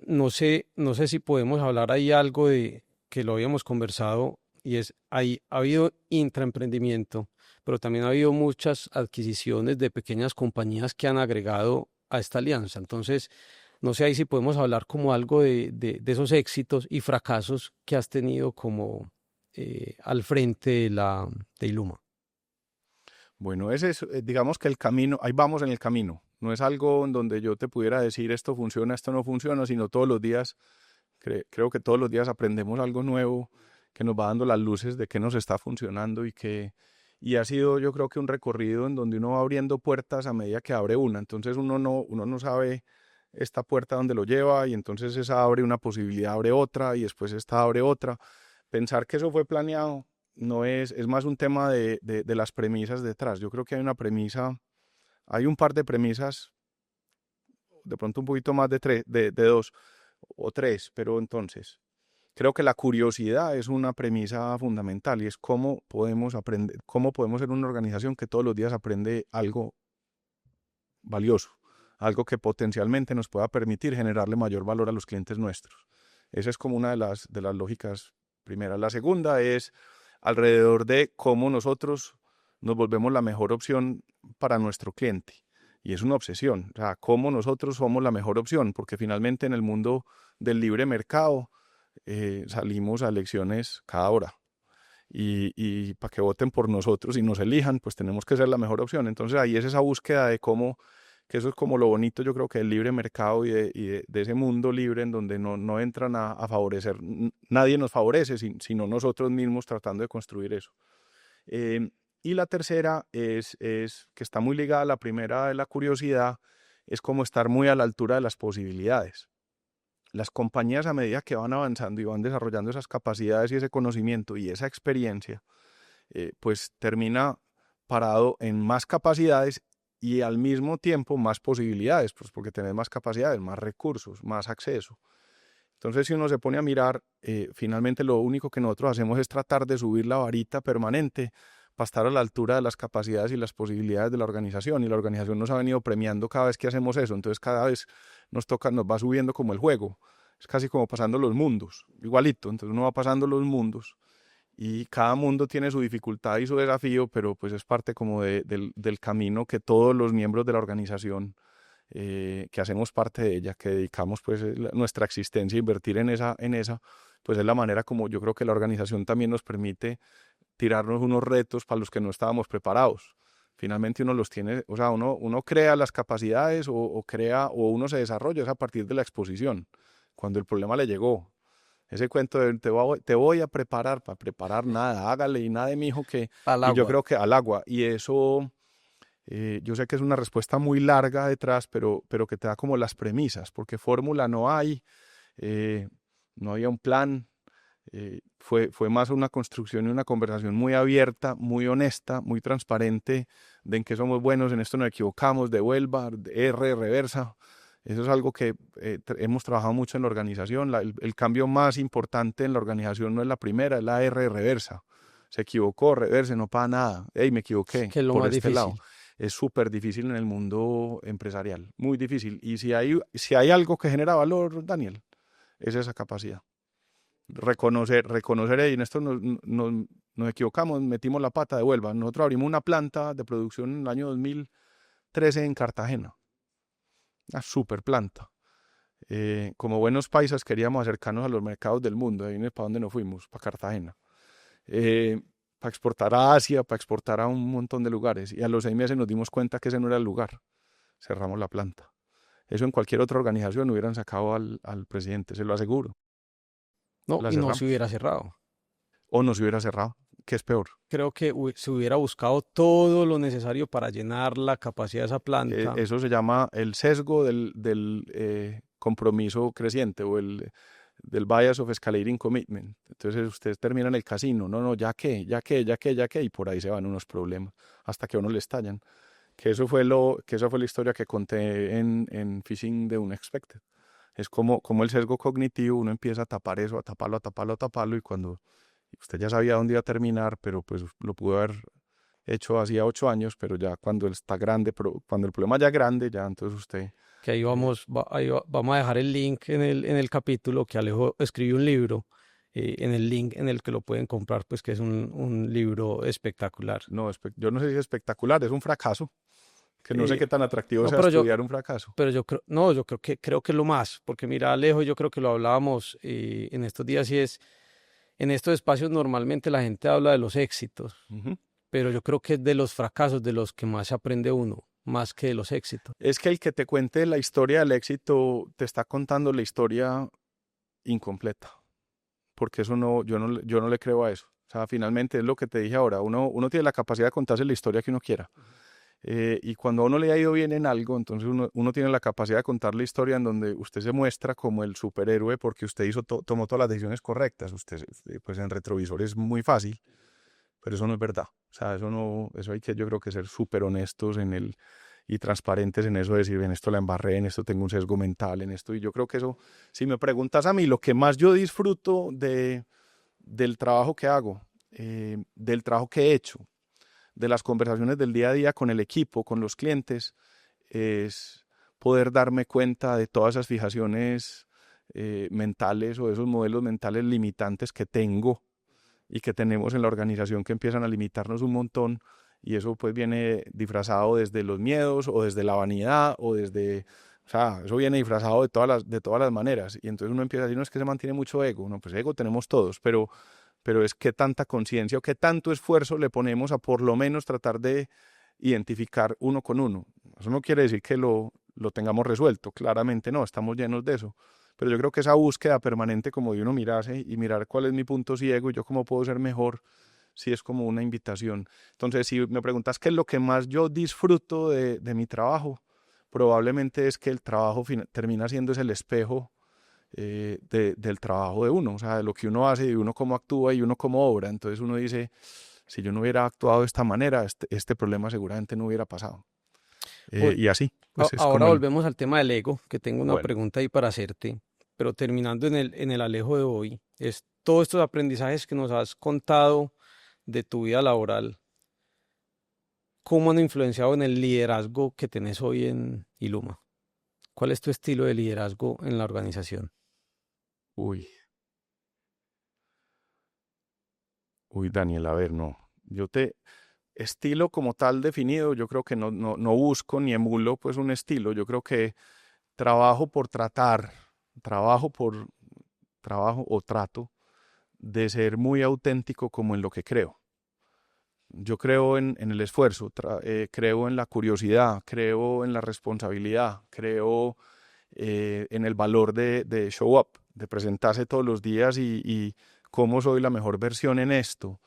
No sé si podemos hablar ahí algo de que lo habíamos conversado y es, ahí ha habido intraemprendimiento, pero también ha habido muchas adquisiciones de pequeñas compañías que han agregado a esta alianza. Entonces, no sé ahí si podemos hablar como algo de esos éxitos y fracasos que has tenido como al frente de Iluma. Bueno, ese es, digamos que el camino, ahí vamos en el camino. No es algo en donde yo te pudiera decir esto funciona, esto no funciona, sino todos los días, creo que todos los días aprendemos algo nuevo que nos va dando las luces de qué nos está funcionando y ha sido yo creo que un recorrido en donde uno va abriendo puertas a medida que abre una. Entonces uno no sabe esta puerta dónde lo lleva y entonces esa abre una posibilidad, abre otra y después esta abre otra. Pensar que eso fue planeado no es más un tema de las premisas detrás. Yo creo que hay una premisa, hay un par de premisas, de pronto un poquito más de dos o tres, pero entonces creo que la curiosidad es una premisa fundamental y es cómo podemos aprender, cómo podemos ser una organización que todos los días aprende algo valioso, algo que potencialmente nos pueda permitir generarle mayor valor a los clientes nuestros. Esa es como una de las lógicas primeras. La segunda es alrededor de cómo nosotros nos volvemos la mejor opción para nuestro cliente. Y es una obsesión, o sea, cómo nosotros somos la mejor opción, porque finalmente en el mundo del libre mercado salimos a elecciones cada hora. Y para que voten por nosotros y nos elijan, pues tenemos que ser la mejor opción. Entonces ahí es esa búsqueda de cómo, que eso es como lo bonito yo creo que del libre mercado de ese mundo libre en donde no entran a favorecer, nadie nos favorece, sino nosotros mismos tratando de construir eso. Eh, y la tercera es que está muy ligada a la primera de la curiosidad, es como estar muy a la altura de las posibilidades. Las compañías a medida que van avanzando y van desarrollando esas capacidades y ese conocimiento y esa experiencia, pues termina parado en más capacidades y al mismo tiempo más posibilidades, pues porque tenés más capacidades, más recursos, más acceso. Entonces, si uno se pone a mirar, finalmente lo único que nosotros hacemos es tratar de subir la varita permanente para estar a la altura de las capacidades y las posibilidades de la organización. Y la organización nos ha venido premiando cada vez que hacemos eso. Entonces, cada vez nos va subiendo como el juego. Es casi como pasando los mundos, igualito. Entonces, uno va pasando los mundos y cada mundo tiene su dificultad y su desafío, pero pues es parte como del camino que todos los miembros de la organización que hacemos parte de ella, que dedicamos pues nuestra existencia a invertir en esa, pues es la manera como yo creo que la organización también nos permite tirarnos unos retos para los que no estábamos preparados. Finalmente uno los tiene, o sea, uno crea las capacidades o crea o uno se desarrolla es a partir de la exposición, cuando el problema le llegó. Ese cuento de te voy a preparar, para preparar nada, hágale y nada de mi hijo que, Al y yo agua. creo que al agua, y eso yo sé que es una respuesta muy larga detrás, pero que te da como las premisas, porque fórmula no hay, eh, no había un plan, fue más una construcción y una conversación muy abierta, muy honesta, muy transparente, de en qué somos buenos, en esto nos equivocamos, devuelva, R, reversa. Eso es algo que hemos trabajado mucho en la organización. El cambio más importante en la organización no es la primera, es la R reversa. Se equivocó, reverse, no pasa nada. Hey, me equivoqué Que es lo por más este lado. difícil. Es súper difícil en el mundo empresarial, muy difícil. Y si hay algo que genera valor, Daniel, es esa capacidad. Reconocer, y en esto nos equivocamos, metimos la pata, devuelva. Nosotros abrimos una planta de producción en el año 2013 en Cartagena, una super planta. Como buenos paisas queríamos acercarnos a los mercados del mundo, ahí es para donde nos fuimos, para Cartagena. Para exportar a Asia, para exportar a un montón de lugares. Y a los 6 meses nos dimos cuenta que ese no era el lugar. Cerramos la planta. Eso en cualquier otra organización hubieran sacado al presidente, se lo aseguro. No, La y no se cerramos. hubiera cerrado. O nos hubiera cerrado, que es peor. Creo que se hubiera buscado todo lo necesario para llenar la capacidad de esa planta. Eso se llama el sesgo del compromiso creciente o del bias of escalating commitment. Entonces ustedes terminan el casino, no, ya que, y por ahí se van unos problemas hasta que a uno le estallan. Que esa fue la historia que conté en Fishing the Unexpected. Es como el sesgo cognitivo, uno empieza a tapar eso, a taparlo, a taparlo, a taparlo, y cuando usted ya sabía dónde iba a terminar, pero pues lo pudo haber hecho hacía 8 años, pero ya cuando él está grande, cuando el problema ya es grande, ya entonces usted... Que ahí vamos, vamos a dejar el link en el capítulo que Alejo escribió un libro, en el link en el que lo pueden comprar, pues que es un libro espectacular. No, yo no sé si es espectacular, es un fracaso, que no sé Eh, qué tan atractivo no, sea estudiar un fracaso. pero yo creo, no, yo creo que es lo más, porque mira, Alejo, yo creo que lo hablábamos en estos días y es, en estos espacios normalmente la gente habla de los éxitos, Ujú. pero yo creo que es de los fracasos de los que más se aprende uno, más que de los éxitos. Es que el que te cuente la historia del éxito te está contando la historia incompleta, porque eso no, yo no le creo a eso. O sea, finalmente es lo que te dije ahora, uno tiene la capacidad de contarse la historia que uno quiera. Y cuando a uno le ha ido bien en algo, entonces uno tiene la capacidad de contar la historia en donde usted se muestra como el superhéroe porque usted tomó todas las decisiones correctas. Usted, pues en retrovisor es muy fácil, pero eso no es verdad. O sea, eso no, eso hay que, yo creo que ser súper honestos y transparentes en eso, decir, en esto la embarré, en esto tengo un sesgo mental, en esto. Y yo creo que eso, si me preguntas a mí, lo que más yo disfruto del trabajo que hago, del trabajo que he hecho, de las conversaciones del día a día con el equipo, con los clientes, es poder darme cuenta de todas esas fijaciones mentales o de esos modelos mentales limitantes que tengo y que tenemos en la organización que empiezan a limitarnos un montón, y eso pues viene disfrazado desde los miedos o desde la vanidad o desde... O sea, eso viene disfrazado de todas las maneras, y entonces uno empieza a decir, no, es que se mantiene mucho ego. No, pues ego tenemos todos, pero es que tanta conciencia o qué tanto esfuerzo le ponemos a por lo menos tratar de identificar uno con uno. Eso no quiere decir que lo tengamos resuelto, claramente no, estamos llenos de eso. Pero yo creo que esa búsqueda permanente como de uno mirarse y mirar cuál es mi punto ciego y yo cómo puedo ser mejor, sí es como una invitación. Entonces, si me preguntas qué es lo que más yo disfruto de mi trabajo, probablemente es que el trabajo termina siendo es el espejo del trabajo de uno, o sea, de lo que uno hace, de uno cómo actúa y uno cómo obra. Entonces uno dice, si yo no hubiera actuado de esta manera, este problema seguramente no hubiera pasado. Oye, Y así, pues es ahora como el... volvemos al tema del ego, que tengo una Bueno, pregunta ahí para hacerte, pero terminando en el Alejo de hoy, es todos estos aprendizajes que nos has contado de tu vida laboral, ¿cómo han influenciado en el liderazgo que tenés hoy en Iluma? ¿Cuál es tu estilo de liderazgo en la organización? uy, Daniel, a ver, no. Estilo como tal definido, yo creo que no busco ni emulo pues un estilo. Yo creo que trabajo por tratar, trabajo por trabajo o trato de ser muy auténtico como en lo que creo. Yo creo en el esfuerzo, creo en la curiosidad, creo en la responsabilidad, creo en el valor de show up, de presentarse todos los días y cómo soy la mejor versión en esto.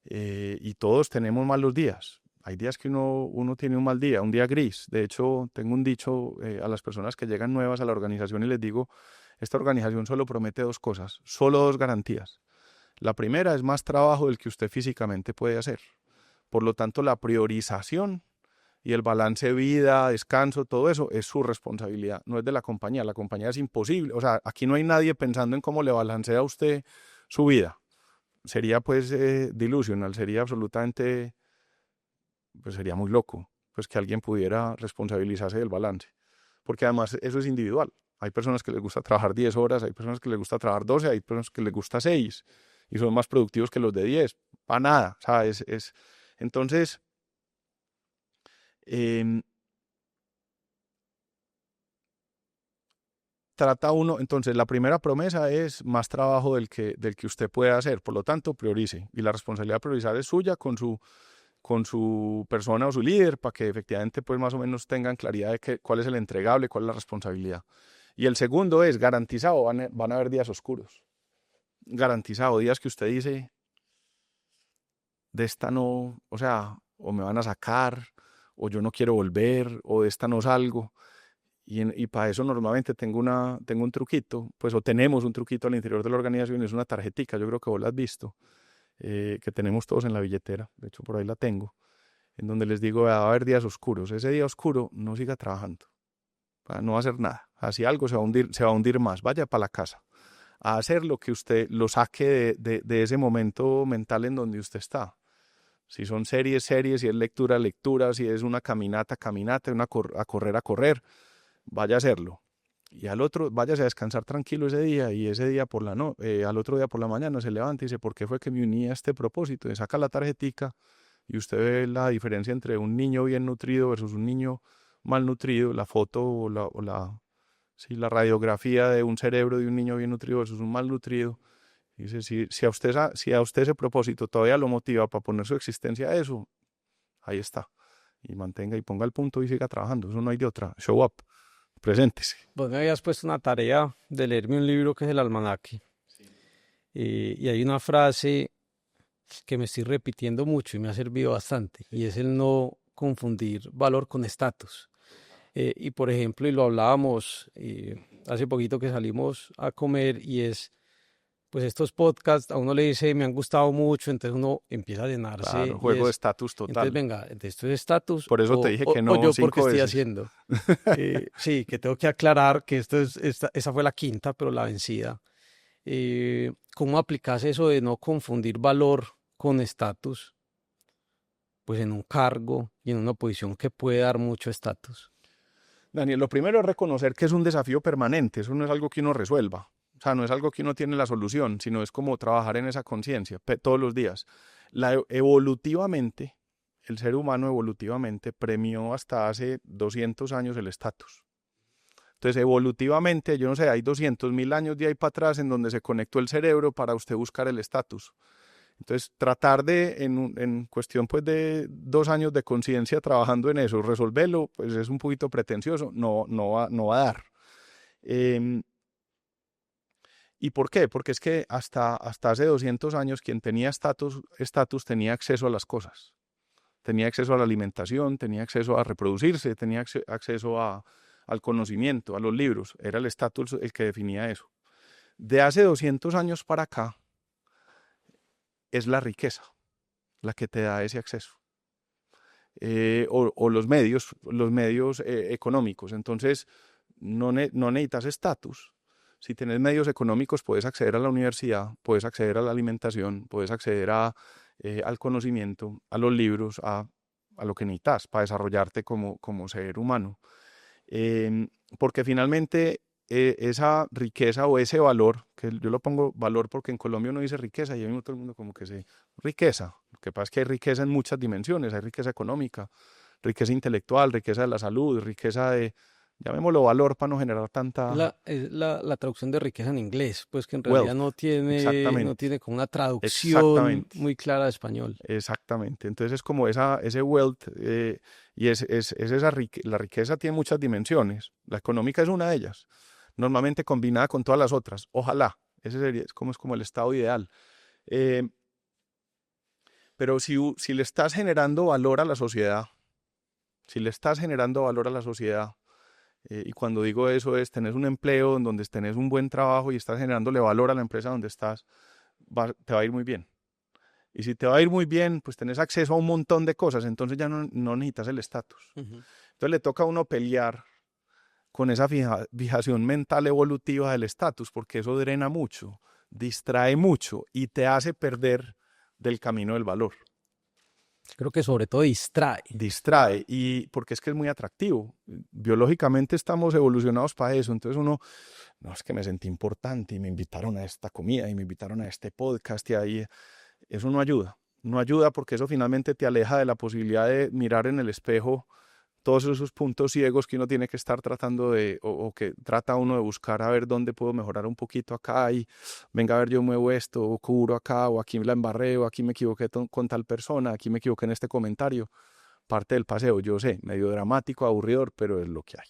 Y todos tenemos malos días. Hay días que uno tiene un mal día, un día gris. De hecho, tengo un dicho a las personas que llegan nuevas a la organización y les digo, esta organización solo promete dos cosas, solo dos garantías. La primera es más trabajo del que usted físicamente puede hacer. Por lo tanto, la priorización y el balance de vida, descanso, todo eso es su responsabilidad, no es de la compañía. La compañía es imposible. O sea, aquí no hay nadie pensando en cómo le balancea a usted su vida. Sería pues delusional, sería absolutamente, pues sería muy loco, pues que alguien pudiera responsabilizarse del balance. Porque además eso es individual. Hay personas que les gusta trabajar 10 horas, hay personas que les gusta trabajar 12, hay personas que les gusta 6 y son más productivos que los de 10. Para nada, o sea, entonces, em, trata uno, entonces la primera promesa es más trabajo del que usted puede hacer, por lo tanto priorice, y la responsabilidad de priorizar es suya con su persona o su líder para que efectivamente pues más o menos tengan claridad de cuál es el entregable, cuál es la responsabilidad. Y el segundo es garantizado, van a haber días oscuros, garantizado, días que usted dice, de esta no, o sea, o me van a sacar, o yo no quiero volver, o de esta no salgo. Y para eso normalmente tengo un truquito, pues o tenemos un truquito al interior de la organización, es una tarjetica, yo creo que vos la has visto, que tenemos todos en la billetera, de hecho por ahí la tengo, en donde les digo, va a haber días oscuros, ese día oscuro no siga trabajando, no va a hacer nada, así algo se va a hundir más. Vaya para la casa a hacer lo que usted lo saque de ese momento mental en donde usted está. Si son series, series, si es lectura, lectura, si es una caminata, caminata, a correr, vaya a hacerlo. Y al otro, váyase a descansar tranquilo ese día, y ese día al otro día por la mañana se levanta y dice, ¿por qué fue que me uní a este propósito? Y saca la tarjetica y usted ve la diferencia entre un niño bien nutrido versus un niño mal nutrido, la foto sí, la radiografía de un cerebro de un niño bien nutrido versus un mal nutrido. Dice, si a usted ese propósito todavía lo motiva para poner su existencia a eso, ahí está. Y mantenga y ponga el punto y siga trabajando. Eso no hay de otra. Show up. Preséntese. Vos me habías puesto una tarea de leerme un libro que es el Almanaque. Sí. Y hay una frase que me estoy repitiendo mucho y me ha servido bastante. Y es el no confundir valor con estatus. Y por ejemplo, y lo hablábamos hace poquito que salimos a comer, y es, pues estos podcasts a uno le dice, me han gustado mucho, entonces uno empieza a llenarse. Claro, juego de estatus total. Entonces, venga, ¿esto es estatus? Por eso te dije que no o yo 5 porque estoy veces. haciendo. Sí, que tengo que aclarar que esa fue la quinta, pero la vencida. ¿Cómo aplicas eso de no confundir valor con estatus? Pues en un cargo y en una posición que puede dar mucho estatus. Daniel, lo primero es reconocer que es un desafío permanente, eso no es algo que uno resuelva, o sea, no es algo que uno tiene la solución, sino es como trabajar en esa conciencia todos los días. Evolutivamente, el ser humano evolutivamente premió hasta hace 200 años el estatus. Entonces, evolutivamente, yo no sé, hay 200.000 años de ahí para atrás en donde se conectó el cerebro para usted buscar el estatus. Entonces, tratar de, en cuestión pues de 2 años de conciencia trabajando en eso, resolverlo, pues es un poquito pretencioso, no va a dar. ¿Y por qué? Porque es que hasta hace 200 años quien tenía estatus tenía acceso a las cosas. Tenía acceso a la alimentación, tenía acceso a reproducirse, tenía acceso al conocimiento, a los libros. Era el estatus el que definía eso. De hace 200 años para acá, es la riqueza la que te da ese acceso. O los medios económicos. Entonces, no necesitas estatus. Si tienes medios económicos, puedes acceder a la universidad, puedes acceder a la alimentación, puedes acceder al conocimiento, a los libros, a lo que necesitas para desarrollarte como ser humano. Porque finalmente esa riqueza o ese valor, que yo lo pongo valor porque en Colombia uno dice riqueza y ahí todo el mundo como que riqueza. Lo que pasa es que hay riqueza en muchas dimensiones, hay riqueza económica, riqueza intelectual, riqueza de la salud, riqueza de, llamémoslo valor para no generar tanta... La traducción de riqueza en inglés, pues que en Wealth, realidad no tiene como una traducción muy clara de español. Exactamente, entonces es como ese wealth, y la riqueza tiene muchas dimensiones, la económica es una de ellas, normalmente combinada con todas las otras, ojalá, ese es como el estado ideal. Pero si le estás generando valor a la sociedad, y cuando digo eso es, tenés un empleo en donde tenés un buen trabajo y estás generándole valor a la empresa donde estás, te va a ir muy bien. Y si te va a ir muy bien, pues tenés acceso a un montón de cosas, entonces ya no necesitas el estatus. Entonces le toca a uno pelear con esa fijación mental evolutiva del estatus, porque eso drena mucho, distrae mucho y te hace perder del camino del valor. Creo que sobre todo distrae. Distrae, y porque es que es muy atractivo. Biológicamente estamos evolucionados para eso. Entonces uno, no, es que me sentí importante y me invitaron a esta comida y me invitaron a este podcast y ahí eso no ayuda. No ayuda porque eso finalmente te aleja de la posibilidad de mirar en el espejo todos esos puntos ciegos que uno tiene que estar tratando o que trata uno de buscar a ver dónde puedo mejorar un poquito acá y venga a ver yo muevo esto o cubro acá o aquí la embarré o aquí me equivoqué con tal persona, aquí me equivoqué en este comentario. Parte del paseo, yo sé, medio dramático, aburridor, pero es lo que hay.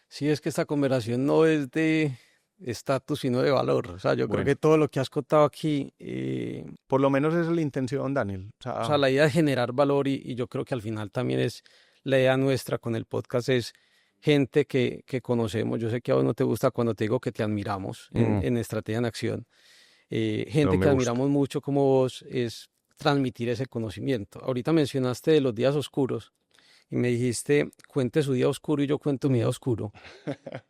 Sí, es que esta conversación no es de estatus sino de valor. O sea, yo creo que todo lo que has contado aquí... por lo menos esa es la intención, Daniel. O sea, la idea de generar valor y yo creo que al final también es la idea nuestra con el podcast es gente que conocemos. Yo sé que a vos no te gusta cuando te digo que te admiramos en Estrategia en Acción. Gente que admiramos mucho como vos es transmitir ese conocimiento. Ahorita mencionaste de los días oscuros, y me dijiste, cuente su día oscuro y yo cuento mi día oscuro.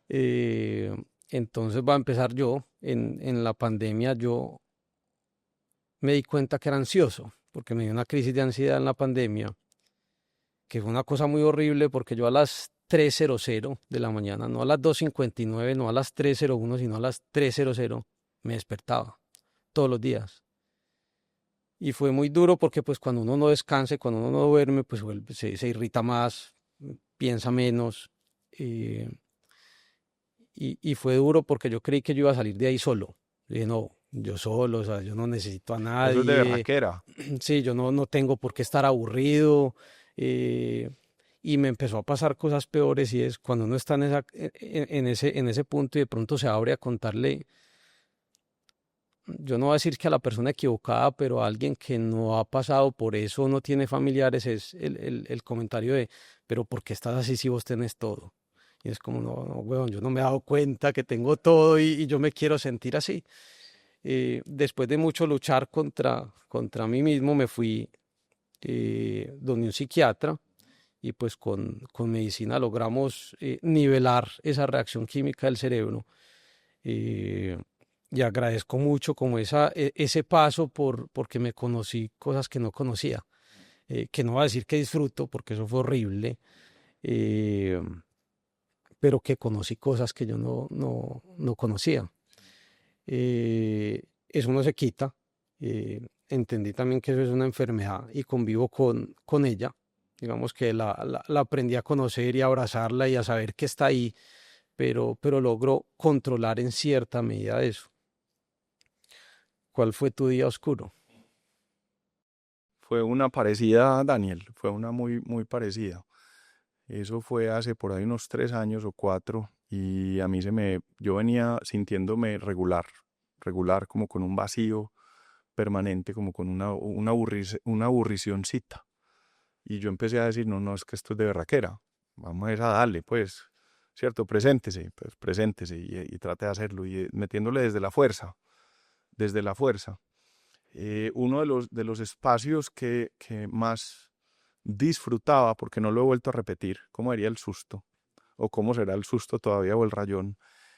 Eh, entonces va a empezar yo. En la pandemia yo me di cuenta que era ansioso, porque me dio una crisis de ansiedad en la pandemia, que fue una cosa muy horrible porque yo a las 3:00 de la mañana, no a las 2:59, no a las 3:01, sino a las 3:00 me despertaba todos los días. Y fue muy duro porque pues cuando uno no descansa, y cuando uno no duerme, pues se irrita más, piensa menos. eh, y fue duro porque yo creí que yo iba a salir de ahí solo. Dije, no, yo solo, o sea, yo no necesito a Eso es de nadie. berraquera. Sí, yo no tengo por qué estar aburrido. eh, y me empezó a pasar cosas peores y es cuando uno está en ese punto y de pronto se abre a contarle, yo no voy a decir que a la persona equivocada, pero a alguien que no ha pasado por eso, no tiene familiares, es el comentario de, pero ¿por qué estás así si vos tenés todo? Y es como, no, no, weón, yo no me he dado cuenta que tengo todo y yo me quiero sentir así. Después de mucho luchar contra mí mismo, me fui donde un psiquiatra y pues con medicina logramos nivelar esa reacción química del cerebro. eh, y agradezco mucho como ese paso porque me conocí cosas que no conocía, que no voy a decir que disfruto porque eso fue horrible, eh, pero que conocí cosas que yo no conocía. Eso no se quita. Entendí también que eso es una enfermedad y convivo con ella. Digamos que la aprendí a conocer y a abrazarla y a saber que está ahí, pero logro controlar en cierta medida eso. ¿Cuál fue tu día oscuro? Fue una parecida, Daniel, fue una muy, muy parecida. Eso fue hace por ahí unos 3 años o 4 y a mí yo venía sintiéndome regular, regular como con un vacío permanente, como con una aburricioncita. Y yo empecé a decir, no, no, es que esto es de berraquera, vamos a darle, pues, ¿cierto? Preséntese, pues, preséntese y trate de hacerlo y metiéndole desde la fuerza. Uno de los espacios que más disfrutaba, porque no lo he vuelto a repetir, cómo sería el susto, o cómo será el susto todavía o el rayón,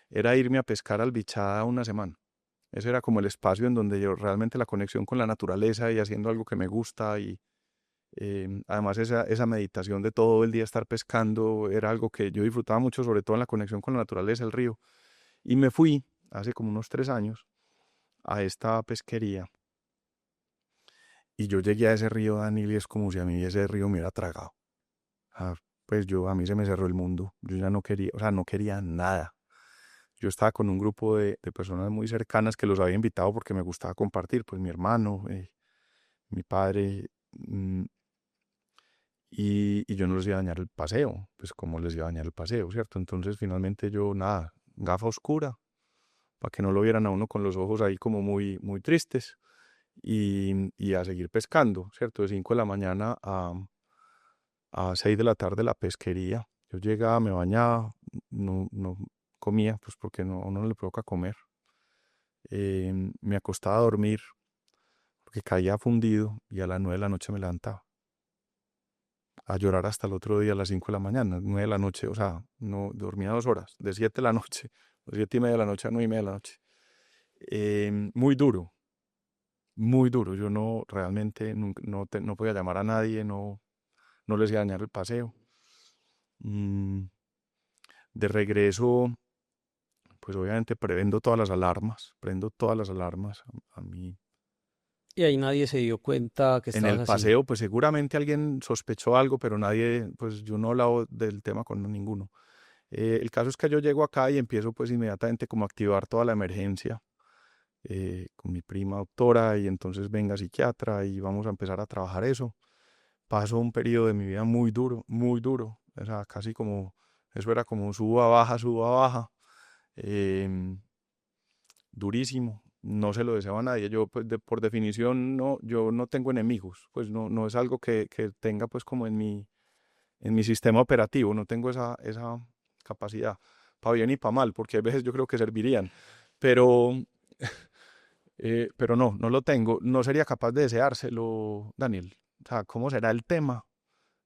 era irme a pescar al Bichada una semana. Ese era como el espacio en donde yo realmente la conexión con la naturaleza y haciendo algo que me gusta y además esa meditación de todo el día estar pescando era algo que yo disfrutaba mucho, sobre todo en la conexión con la naturaleza, el río. Y me fui hace como unos 3 años a esta pesquería y yo llegué a ese río, Daniel, y es como si a mí ese río me hubiera tragado. Ah, pues a mí se me cerró el mundo. Yo ya no quería, o sea, no quería nada. Yo estaba con un grupo de personas muy cercanas que los había invitado porque me gustaba compartir, pues mi hermano, mi padre, y yo no les iba a dañar el paseo, pues como les iba a dañar el paseo, ¿cierto? Entonces finalmente yo, nada, gafa oscura, para que no lo vieran a uno con los ojos ahí como muy, muy tristes, y a seguir pescando, ¿cierto? De 5 de la mañana a 6 de la tarde la pesquería. Yo llegaba, me bañaba, no comía, pues porque no, a uno no le provoca comer. Me acostaba a dormir porque caía fundido y a las 9 de la noche me levantaba a llorar hasta el otro día a las 5 de la mañana, 9 de la noche, o sea, no dormía 2 horas, de 7 de la noche, de 7:30 de la noche a 9:30 de la noche. Muy duro, muy duro. Yo no realmente no podía llamar a nadie, no les iba a dañar el paseo. Mm, de regreso, pues obviamente prendo todas las alarmas. A mí, Y ahí nadie se dio cuenta que en estabas el así. paseo, pues seguramente alguien sospechó algo, pero nadie, pues yo no he hablado del tema con ninguno. El caso es que yo llego acá y empiezo pues inmediatamente como a activar toda la emergencia con mi prima doctora y entonces venga psiquiatra y vamos a empezar a trabajar eso. Paso un periodo de mi vida muy duro, o sea, casi como, eso era como suba, baja, em, durísimo, no se lo deseo a nadie, yo pues por definición no, yo no tengo enemigos, pues no es algo que tenga pues como en mi sistema operativo, no tengo esa capacidad, para bien y para mal, porque a veces yo creo que servirían, pero, pero no lo tengo, no sería capaz de deseárselo, Daniel. O sea, ¿cómo será el tema?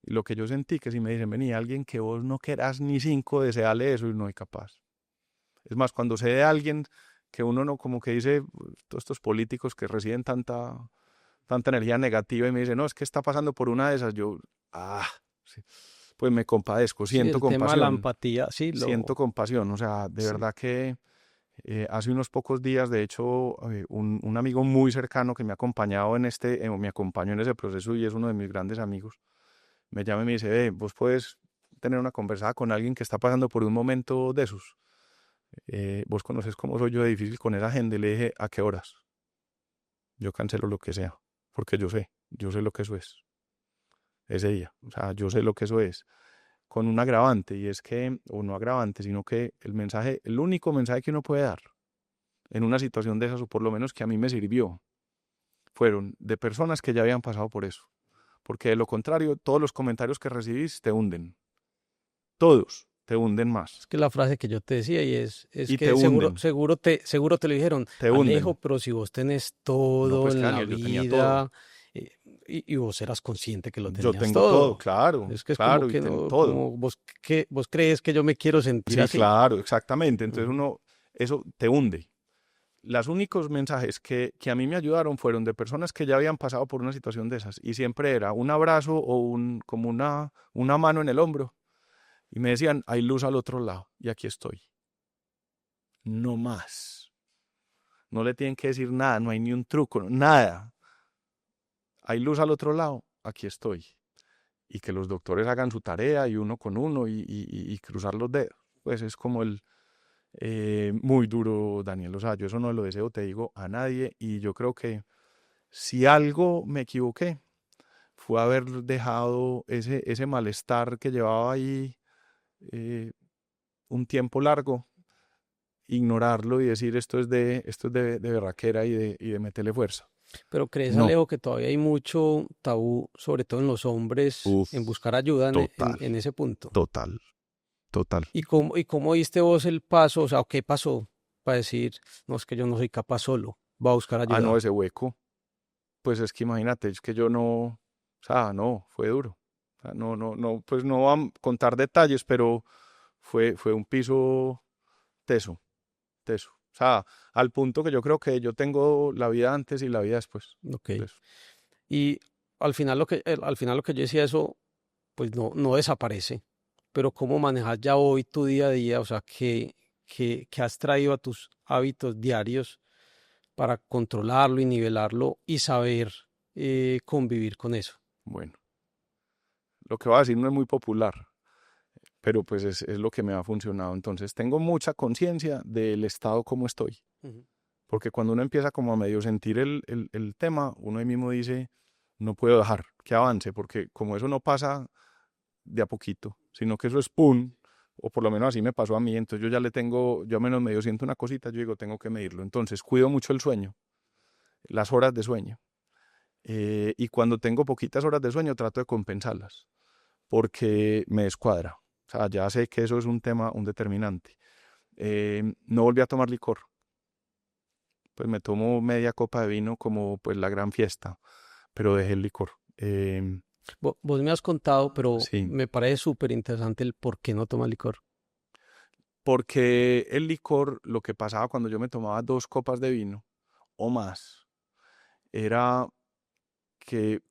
Y lo que yo sentí, que si me dicen, vení, alguien que vos no querás ni 5, deseale eso y no soy capaz. Es más, cuando sé de alguien que uno no, como que dice, todos estos políticos que reciben tanta energía negativa y me dicen, no, es que está pasando por una de esas, yo, sí, pues me compadezco, Sí, el tema de la empatía, sí, siento compasión, o sea, de sí. verdad que hace unos pocos días, de hecho, un amigo muy cercano que me ha acompañado me acompañó en ese proceso y es uno de mis grandes amigos, me llama y me dice, vos puedes tener una conversada con alguien que está pasando por un momento de esos. Vos conoces cómo soy yo de difícil con esa gente. Le dije, ¿a qué horas? Yo cancelo lo que sea, porque yo sé lo que eso es, ese día. O sea, yo sé lo que eso es. Con un agravante, y es que, o no agravante, sino que el único mensaje que uno puede dar en una situación de esas, o por lo menos que a mí me sirvió, fueron de personas que ya habían pasado por eso. Porque de lo contrario, todos los comentarios que recibís te hunden. Todos te hunden Es más. que la frase que yo te decía y es Y te que hunden, seguro te lo dijeron, te Alejo, hunden. pero si vos tenés No, todo pues que en la Daniel, yo tenía todo. vida y vos eras consciente que lo Yo tenías tengo todo, todo. claro, Es que es como claro, y que tengo no, todo. como vos crees que yo me quiero sentir Sí, así. claro, exactamente. Entonces Ujú. eso te hunde. Los únicos mensajes que a mí me ayudaron fueron de personas que ya habían pasado por una situación de esas y siempre era un abrazo o como una mano en el hombro y me decían, hay luz al otro lado y aquí estoy. No más. No le tienen que decir nada, no hay ni un truco, nada. Hay luz al otro lado, aquí estoy. Y que los doctores hagan su tarea y uno con uno y cruzar los dedos. Pues es como muy duro, Daniel. O sea, yo eso no lo deseo, te digo, a nadie. Y yo creo que si algo me equivoqué, fue haber dejado ese malestar que llevaba ahí eh, un tiempo largo, ignorarlo y decir esto es de berraquera y de meterle fuerza. Pero crees, No, Alejo, que todavía hay mucho tabú, sobre todo en los hombres, uf, en buscar ayuda total, en ese punto. total, total. Y cómo diste vos el paso, o sea, qué pasó para decir, no, es que yo no soy capaz solo, voy a buscar Ah, no, ayuda? ese hueco. Pues es que imagínate, es que yo no, o sea, no, fue duro. O sea, no, pues no voy a contar detalles, pero fue un piso teso, teso. O sea, al punto que yo creo que yo tengo la vida antes y la vida después Ok. de eso. Y al final lo que yo decía, eso, pues no desaparece. Pero cómo manejas ya hoy tu día a día, o sea, qué has traído a tus hábitos diarios para controlarlo y nivelarlo y saber convivir con eso. Bueno, lo que voy a decir no es muy popular, pero pues es lo que me ha funcionado. Entonces, tengo mucha conciencia del estado como estoy. Ujú. Porque cuando uno empieza como a medio sentir el tema, uno ahí mismo dice, no puedo dejar que avance, porque como eso no pasa de a poquito, sino que eso es pum, o por lo menos así me pasó a mí, entonces yo ya le tengo, yo menos medio siento una cosita, yo digo, tengo que medirlo. Entonces cuido mucho el sueño, las horas de sueño, y cuando tengo poquitas horas de sueño trato de compensarlas, porque me descuadra. O sea, ya sé que eso es un tema, un determinante. No volví a tomar licor, pues me tomo media copa de vino como pues la gran fiesta, pero dejé el licor. Vos me has contado, pero Sí, me parece súper interesante el por qué no toma licor. porque el licor, lo que pasaba cuando yo me tomaba 2 copas de vino o más, era que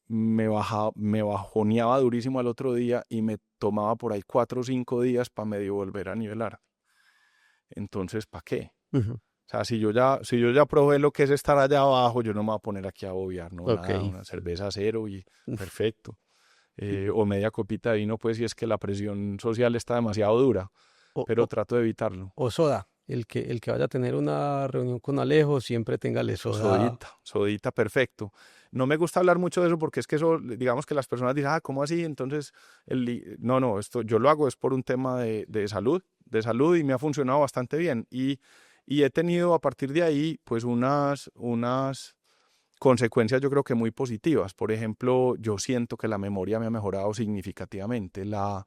me bajoneaba durísimo al otro día y me tomaba por ahí 4 o 5 días para medio volver a nivelar. Entonces, ¿para qué? Ujú. O sea, si yo ya probé lo que es estar allá abajo, yo no me voy a poner aquí a bobear, no, Ok. nada, una cerveza cero y Uf. perfecto. O media copita de vino, pues si es que la presión social está demasiado dura, O, pero o- trato de evitarlo. o soda. El que vaya a tener una reunión con Alejo, siempre téngale soda. Sodita, perfecto. No me gusta hablar mucho de eso porque es que eso, digamos que las personas dicen, ¿cómo así? Entonces, no, esto yo lo hago es por un tema de salud y me ha funcionado bastante bien. Y he tenido a partir de ahí, pues unas consecuencias yo creo que muy positivas. Por ejemplo, yo siento que la memoria me ha mejorado significativamente. La,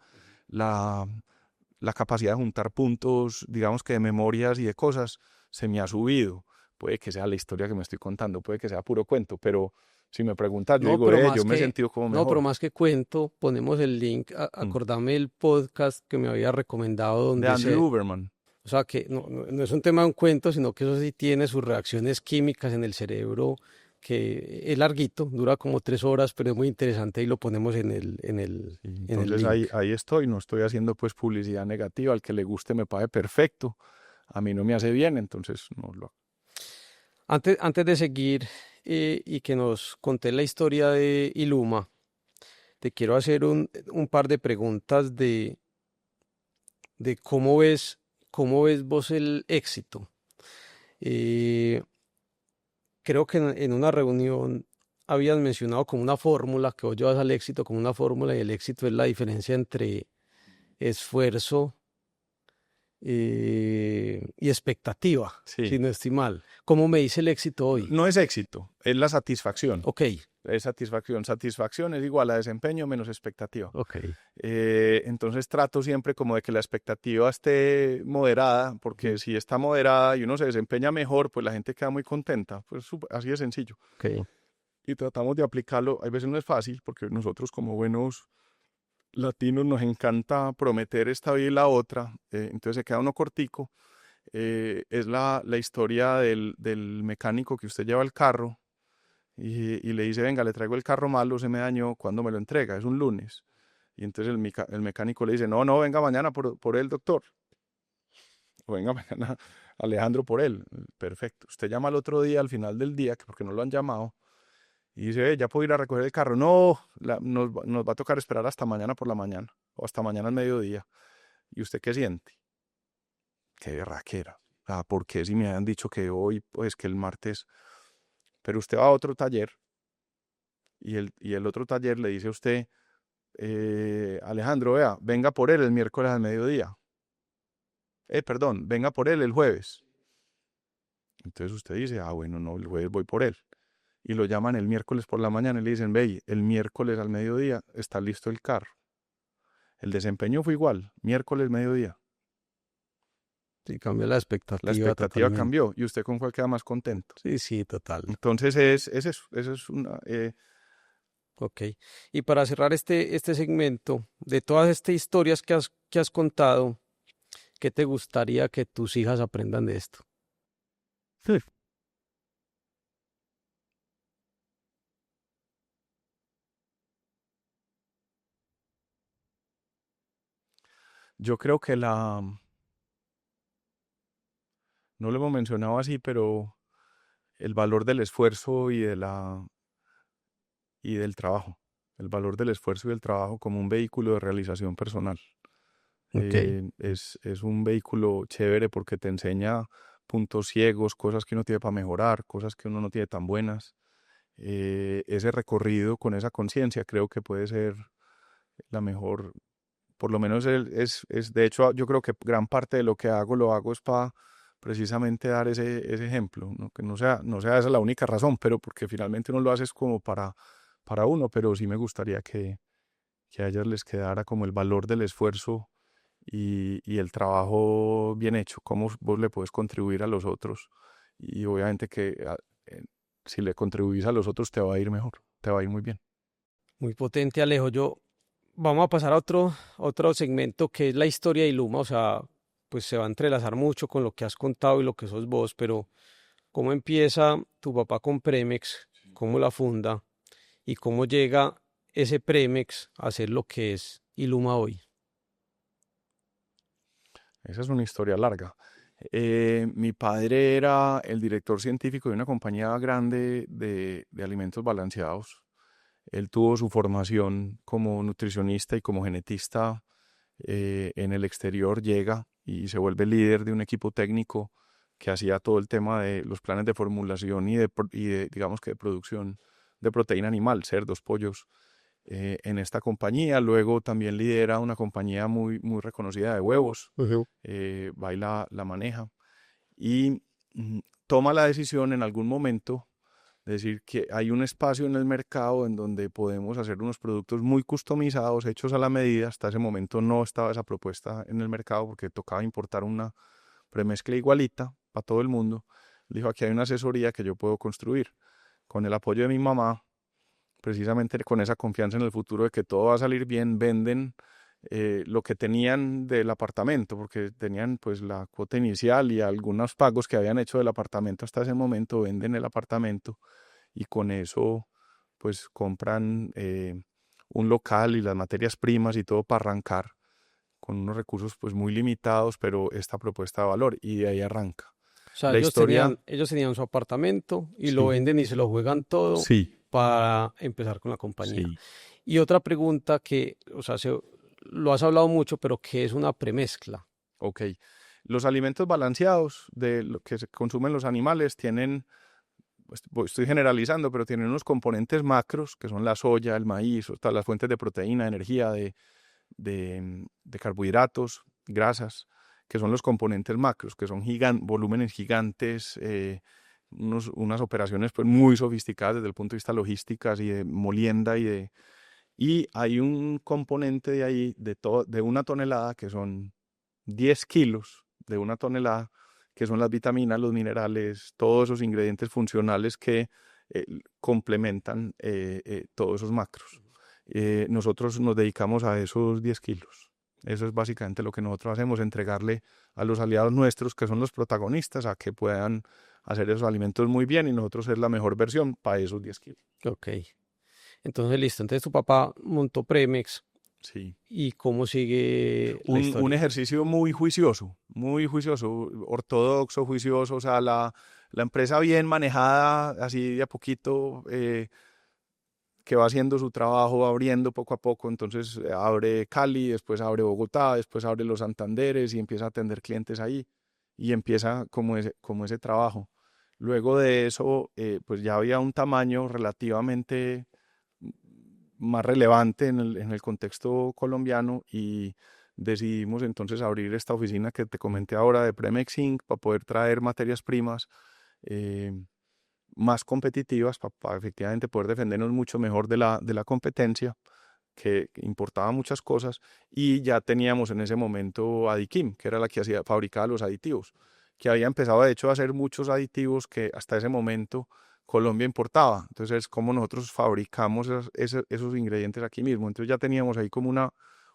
la capacidad de juntar puntos, digamos que de memorias y de cosas, se me ha subido. Puede que sea la historia que me estoy contando, puede que sea puro cuento, pero Si me preguntas, yo No, digo, pero yo más me he que, sentido como no, pero mejor. más que cuento, ponemos el link, Mm. acordame el podcast que me había recomendado De donde Andrew se, Huberman. o sea, que no es un tema de un cuento, sino que eso sí tiene sus reacciones químicas en el cerebro, que es larguito, dura como 3 horas, pero es muy interesante y lo ponemos Sí, en el entonces link. ahí estoy, no estoy haciendo pues publicidad negativa, al que le guste me pague perfecto, a mí no me hace bien, entonces no lo hago. Antes de seguir y que nos conté la historia de Iluma, te quiero hacer un par de preguntas de cómo ves vos el éxito. Eh, Creo que en una reunión habías mencionado como una fórmula, que vos llevas al éxito como una fórmula y el éxito es la diferencia entre esfuerzo y expectativa, si Sí, no estoy mal. ¿Cómo me dice el éxito hoy? no es éxito, es la satisfacción. Ok, Es satisfacción. Satisfacción es igual a desempeño menos expectativa. ok. Entonces trato siempre como de que la expectativa esté moderada, porque Ujú. si está moderada y uno se desempeña mejor, pues la gente queda muy contenta. Pues así de sencillo. Ok. Y tratamos de aplicarlo. Hay veces no es fácil, porque nosotros como buenos latinos nos encanta prometer esta vida y la otra. Entonces se queda uno cortico. Es la historia del mecánico que usted lleva el carro y le dice, venga, le traigo el carro malo, se me dañó, ¿cuándo me lo entrega? Es un lunes. Y entonces el mecánico le dice, no, no, venga mañana por él, doctor. O venga mañana Alejandro por él. Perfecto. Usted llama al otro día, al final del día, que porque no lo han llamado, y dice, ya puedo ir a recoger el carro. No, nos va a tocar esperar hasta mañana por la mañana, o hasta mañana al mediodía. ¿Y usted qué siente? Qué berraquera. Ah, ¿por qué si me habían dicho que hoy, pues que el martes? Pero usted va a otro taller y el otro taller le dice a usted, Alejandro, vea, venga por él el miércoles al mediodía. Perdón, venga por él el jueves. Entonces usted dice, bueno, no, el jueves voy por él. Y lo llaman el miércoles por la mañana y le dicen, ve, el miércoles al mediodía está listo el carro. El desempeño fue igual, miércoles, mediodía. Sí, cambia la La expectativa expectativa totalmente. cambió y usted con cuál queda más contento. Sí, sí, total. Entonces es eso, eso es una... Ok. Y para cerrar este segmento, de todas estas historias que has contado, ¿qué te gustaría que tus hijas aprendan de esto? yo creo que no lo hemos mencionado así, pero el valor del esfuerzo y del trabajo. El valor del esfuerzo y del trabajo como un vehículo de realización personal. Ok. Es un vehículo chévere porque te enseña puntos ciegos, cosas que uno tiene para mejorar, cosas que uno no tiene tan buenas. Ese recorrido con esa conciencia creo que puede ser la mejor, por lo menos de hecho yo creo que gran parte de lo que hago lo hago es para precisamente dar ese ejemplo, ¿no? Que no sea esa la única razón, pero porque finalmente uno lo hace es como para uno, pero sí me gustaría que a ellas les quedara como el valor del esfuerzo y el trabajo bien hecho, cómo vos le puedes contribuir a los otros y obviamente eh, si le contribuís a los otros te va a ir mejor, te va a ir muy bien. Muy potente, Alejo. Vamos a pasar a otro segmento que es la historia de Iluma. O sea, pues se va a entrelazar mucho con lo que has contado y lo que sos vos, pero ¿cómo empieza tu papá con Premex? ¿Cómo la funda? ¿Y cómo llega ese Premex a ser lo que es Iluma hoy? Esa es una historia larga. Mi padre era el director científico de una compañía grande de alimentos balanceados. Él tuvo su formación como nutricionista y como genetista en el exterior, llega y se vuelve líder de un equipo técnico que hacía todo el tema de los planes de formulación digamos que de producción de proteína animal, cerdos, pollos, en esta compañía. Luego también lidera una compañía muy, muy reconocida de huevos, Ujú. va y la maneja y toma la decisión en algún momento de decir que hay un espacio en el mercado en donde podemos hacer unos productos muy customizados, hechos a la medida. Hasta ese momento no estaba esa propuesta en el mercado porque tocaba importar una premezcla igualita para todo el mundo. Dijo, aquí hay una asesoría que yo puedo construir. Con el apoyo de mi mamá, precisamente con esa confianza en el futuro de que todo va a salir bien, venden lo que tenían del apartamento, porque tenían pues la cuota inicial y algunos pagos que habían hecho del apartamento hasta ese momento, venden el apartamento y con eso pues compran un local y las materias primas y todo para arrancar con unos recursos pues muy limitados, pero esta propuesta de valor y de ahí arranca. O sea, La historia, ellos tenían su apartamento y lo sí, venden y se lo juegan todo sí, para empezar con la compañía. sí. Y otra pregunta que, o sea, lo has hablado mucho, pero ¿qué es una premezcla? Ok. Los alimentos balanceados de lo que se consumen los animales tienen, estoy generalizando, pero tienen unos componentes macros, que son la soya, el maíz, o todas las fuentes de proteína, de energía, de carbohidratos, grasas, que son los componentes macros, que son volúmenes gigantes, unas operaciones pues, muy sofisticadas desde el punto de vista logísticas y de molienda y hay un componente de ahí de 1 tonelada que son 10 kilos de 1 tonelada, que son las vitaminas, los minerales, todos esos ingredientes funcionales que complementan todos esos macros. Nosotros nos dedicamos a esos 10 kilos. Eso es básicamente lo que nosotros hacemos, entregarle a los aliados nuestros, que son los protagonistas, a que puedan hacer esos alimentos muy bien y nosotros ser la mejor versión para esos 10 kilos. Ok, entonces listo. Entonces tu papá montó Premex Sí. y cómo sigue la Un historia. ejercicio muy juicioso, ortodoxo, juicioso, o sea, la empresa bien manejada, así de a poquito, que va haciendo su trabajo, va abriendo poco a poco, entonces abre Cali, después abre Bogotá, después abre los Santanderes y empieza a atender clientes ahí y empieza como ese trabajo. Luego de eso, pues ya había un tamaño relativamente más relevante en el contexto colombiano y decidimos entonces abrir esta oficina que te comenté ahora de Premex Inc. para poder traer materias primas eh, más competitivas, para efectivamente poder defendernos mucho mejor de la competencia que importaba muchas cosas y ya teníamos en ese momento Adikim, que era la que fabricaba los aditivos, que había empezado de hecho a hacer muchos aditivos que hasta ese momento Colombia importaba. Entonces es como nosotros fabricamos esos ingredientes aquí mismo. Entonces ya teníamos ahí como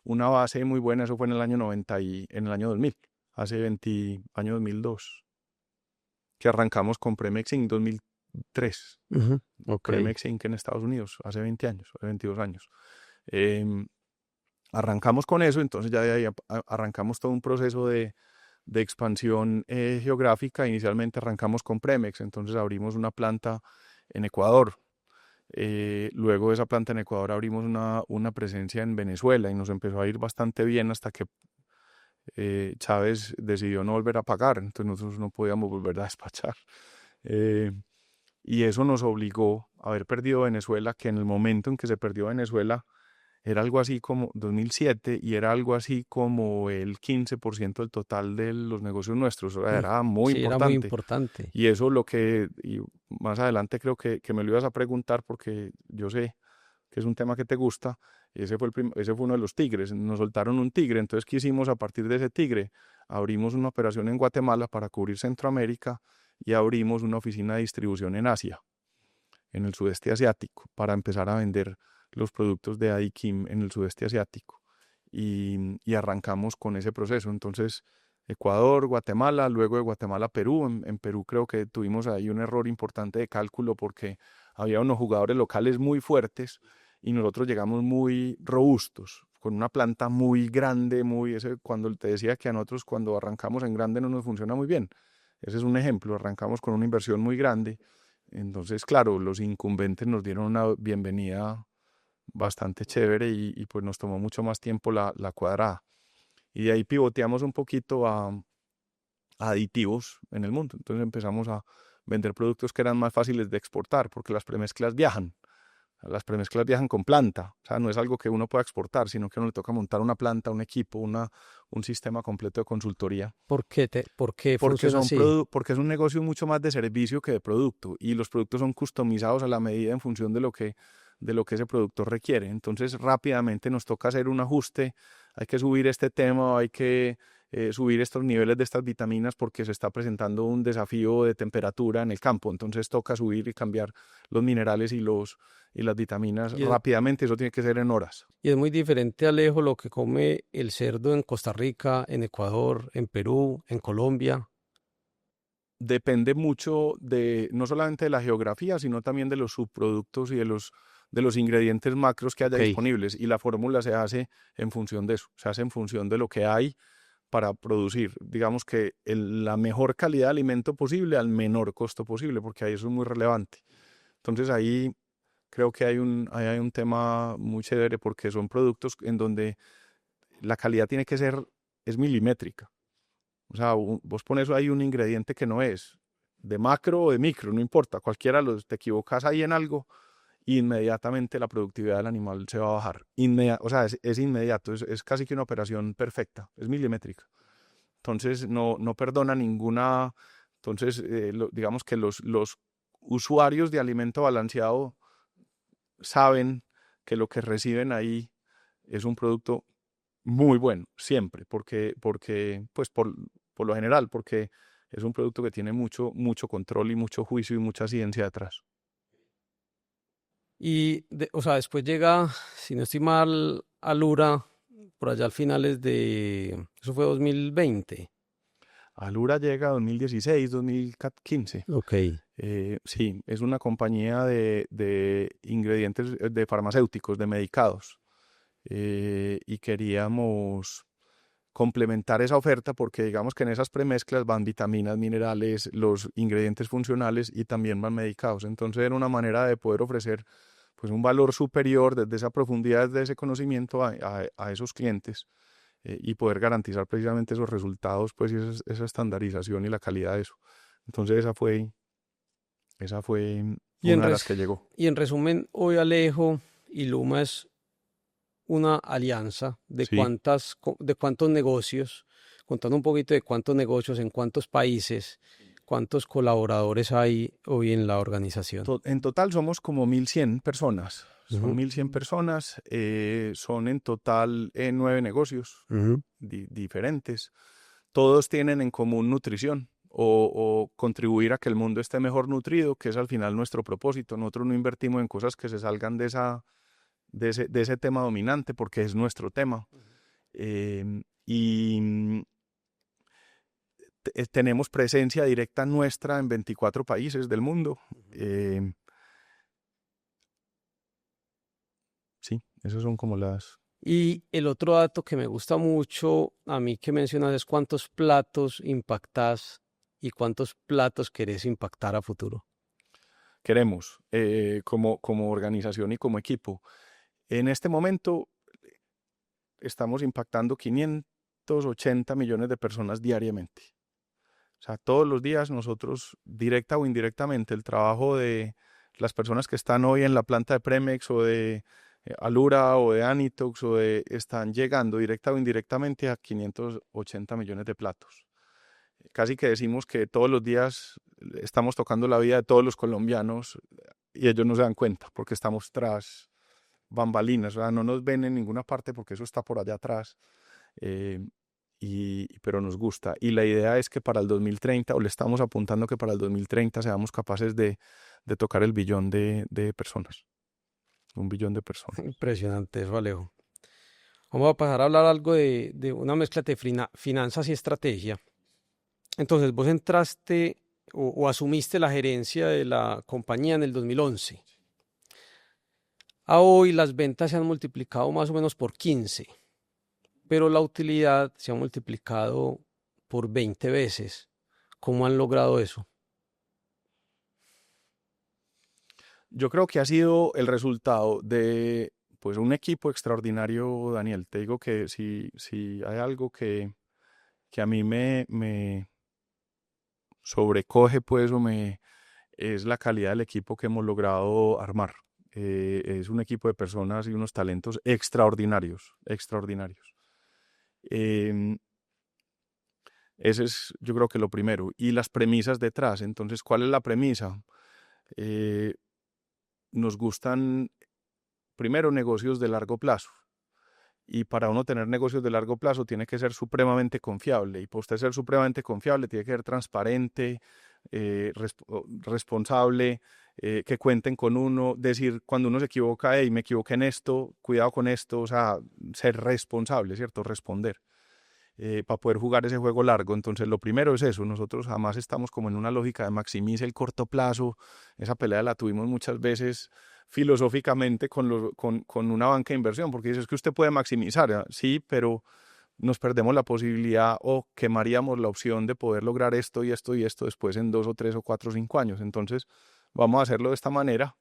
una base muy buena. Eso fue en el año 90 y en el año 2000, hace 20, año 2002, que arrancamos con Premex en 2003. Ujú. Ok. Premex Inc. en Estados Unidos, hace 20 años, hace 22 años. Em, Arrancamos con eso, entonces ya de ahí arrancamos todo un proceso de expansión geográfica. Inicialmente arrancamos con Premex, entonces abrimos una planta en Ecuador. Luego de esa planta en Ecuador abrimos una presencia en Venezuela y nos empezó a ir bastante bien hasta que Chávez decidió no volver a pagar, entonces nosotros no podíamos volver a despachar. Eh, y eso nos obligó a haber perdido Venezuela, que en el momento en que se perdió Venezuela era algo así como 2007 y era algo así como el 15% del total de los negocios nuestros, o sea, Mm. era muy Sí, era muy importante. importante. Y eso y más adelante creo que me lo ibas a preguntar porque yo sé que es un tema que te gusta, ese fue uno de los tigres, nos soltaron un tigre, entonces ¿qué hicimos a partir de ese tigre? Abrimos una operación en Guatemala para cubrir Centroamérica y abrimos una oficina de distribución en Asia, en el sudeste asiático, para empezar a vender los productos de Adikim en el sudeste asiático. Y arrancamos con ese proceso. Entonces, Ecuador, Guatemala, luego de Guatemala, Perú. En Perú creo que tuvimos ahí un error importante de cálculo porque había unos jugadores locales muy fuertes y nosotros llegamos muy robustos, con una planta muy grande, cuando te decía que a nosotros cuando arrancamos en grande no nos funciona muy bien. Ese es un ejemplo, arrancamos con una inversión muy grande. Entonces, claro, los incumbentes nos dieron una bienvenida bastante chévere y pues nos tomó mucho más tiempo la cuadrada. Y de ahí pivoteamos un poquito a aditivos en el mundo. Entonces empezamos a vender productos que eran más fáciles de exportar porque las premezclas viajan. Las premezclas viajan con planta, o sea, no es algo que uno pueda exportar, sino que uno le toca montar una planta, un equipo, un sistema completo de consultoría. ¿Por qué funciona así? Porque es un negocio mucho más de servicio que de producto y los productos son customizados a la medida en función de lo que ese productor requiere. Entonces rápidamente nos toca hacer un ajuste, hay que subir este tema, hay que subir estos niveles de estas vitaminas porque se está presentando un desafío de temperatura en el campo, entonces toca subir y cambiar los minerales y las vitaminas Y es, rápidamente, eso tiene que ser en horas. y es muy diferente, Alejo, lo que come el cerdo en Costa Rica, en Ecuador, en Perú, en Colombia. Depende mucho de no solamente de la geografía, sino también de los subproductos y de los ingredientes macros que haya Ok. disponibles. Y la fórmula se hace en función de eso, se hace en función de lo que hay para producir, digamos que la mejor calidad de alimento posible al menor costo posible, porque ahí eso es muy relevante. Entonces ahí creo que ahí hay un tema muy chévere porque son productos en donde la calidad tiene que ser, es milimétrica. O sea, vos pones ahí un ingrediente que no es de macro o de micro, no importa, cualquiera te equivocas ahí en algo, inmediatamente la productividad del animal se va a bajar. O sea, es inmediato, es casi que una operación perfecta, es milimétrica. Entonces no perdona ninguna. Entonces, digamos que los usuarios de alimento balanceado saben que lo que reciben ahí es un producto muy bueno, siempre, pues por lo general, porque es un producto que tiene mucho control y mucho juicio y mucha ciencia detrás. O sea, después llega, si no estoy mal, Alura, por allá al finales eso fue 2020. Alura llega a 2016, 2015. Ok. Sí, es una compañía de ingredientes de farmacéuticos, de medicados. Y queríamos complementar esa oferta porque digamos que en esas premezclas van vitaminas, minerales, los ingredientes funcionales y también van medicados. Entonces era una manera de poder ofrecer pues un valor superior desde esa profundidad, desde ese conocimiento a esos clientes, y poder garantizar precisamente esos resultados, pues y esa estandarización y la calidad de eso. Entonces esa fue Y en, una de las res- que llegó. y en resumen, hoy Alejo y Luma es una alianza Sí. de cuántos negocios, contando un poquito de cuántos negocios, en cuántos países, cuántos colaboradores hay hoy en la organización. En total somos como 1.100 personas. Son Ujú, 1.100 personas. Son en total 9 negocios ujú. diferentes. Todos tienen en común nutrición o contribuir a que el mundo esté mejor nutrido, que es al final nuestro propósito. Nosotros no invertimos en cosas que se salgan de ese tema dominante porque es nuestro tema. Y tenemos presencia directa nuestra en 24 países del mundo. Eh, sí, esos son como las. Y el otro dato que me gusta mucho a mí que mencionas es cuántos platos impactas y cuántos platos querés impactar a futuro. Queremos, como organización y como equipo. En este momento estamos impactando 580 millones de personas diariamente. O sea, todos los días nosotros, directa o indirectamente, el trabajo de las personas que están hoy en la planta de Premex o de Alura o de Anitox están llegando directa o indirectamente a 580 millones de platos. Casi que decimos que todos los días estamos tocando la vida de todos los colombianos y ellos no se dan cuenta porque estamos tras bambalinas, o sea, no nos ven en ninguna parte porque eso está por allá atrás, eh, pero nos gusta. Y la idea es que para el 2030, o le estamos apuntando que para el 2030 seamos capaces de tocar el billón de personas, 1 billón de personas. Impresionante eso, Alejo. Vamos a pasar a hablar algo de una mezcla de finanzas y estrategia. Entonces, vos entraste o asumiste la gerencia de la compañía en el 2011. A hoy las ventas se han multiplicado más o menos por 15, pero la utilidad se ha multiplicado por 20 veces. ¿Cómo han logrado eso? Yo creo que ha sido el resultado de pues un equipo extraordinario, Daniel. Te digo que si hay algo que a mí me sobrecoge, pues, es la calidad del equipo que hemos logrado armar. Es un equipo de personas y unos talentos extraordinarios, extraordinarios. Em, Ese es, yo creo que lo primero. Y las premisas detrás. Entonces, ¿cuál es la premisa? Eh, Nos gustan, primero, negocios de largo plazo. y para uno tener negocios de largo plazo tiene que ser supremamente confiable, y para usted ser supremamente confiable tiene que ser transparente, responsable, que cuenten con uno, decir cuando uno se equivoca, hey, me equivoqué en esto, cuidado con esto, o sea, ser responsable, ¿cierto? Responder. Para poder jugar ese juego largo. Entonces lo primero es eso, nosotros jamás estamos como en una lógica de maximice el corto plazo. Esa pelea la tuvimos muchas veces filosóficamente con una banca de inversión, porque dices que usted puede maximizar, sí, pero nos perdemos la posibilidad o quemaríamos la opción de poder lograr esto y esto y esto después en 2 o 3 o 4 o 5 años. Entonces vamos a hacerlo de esta manera.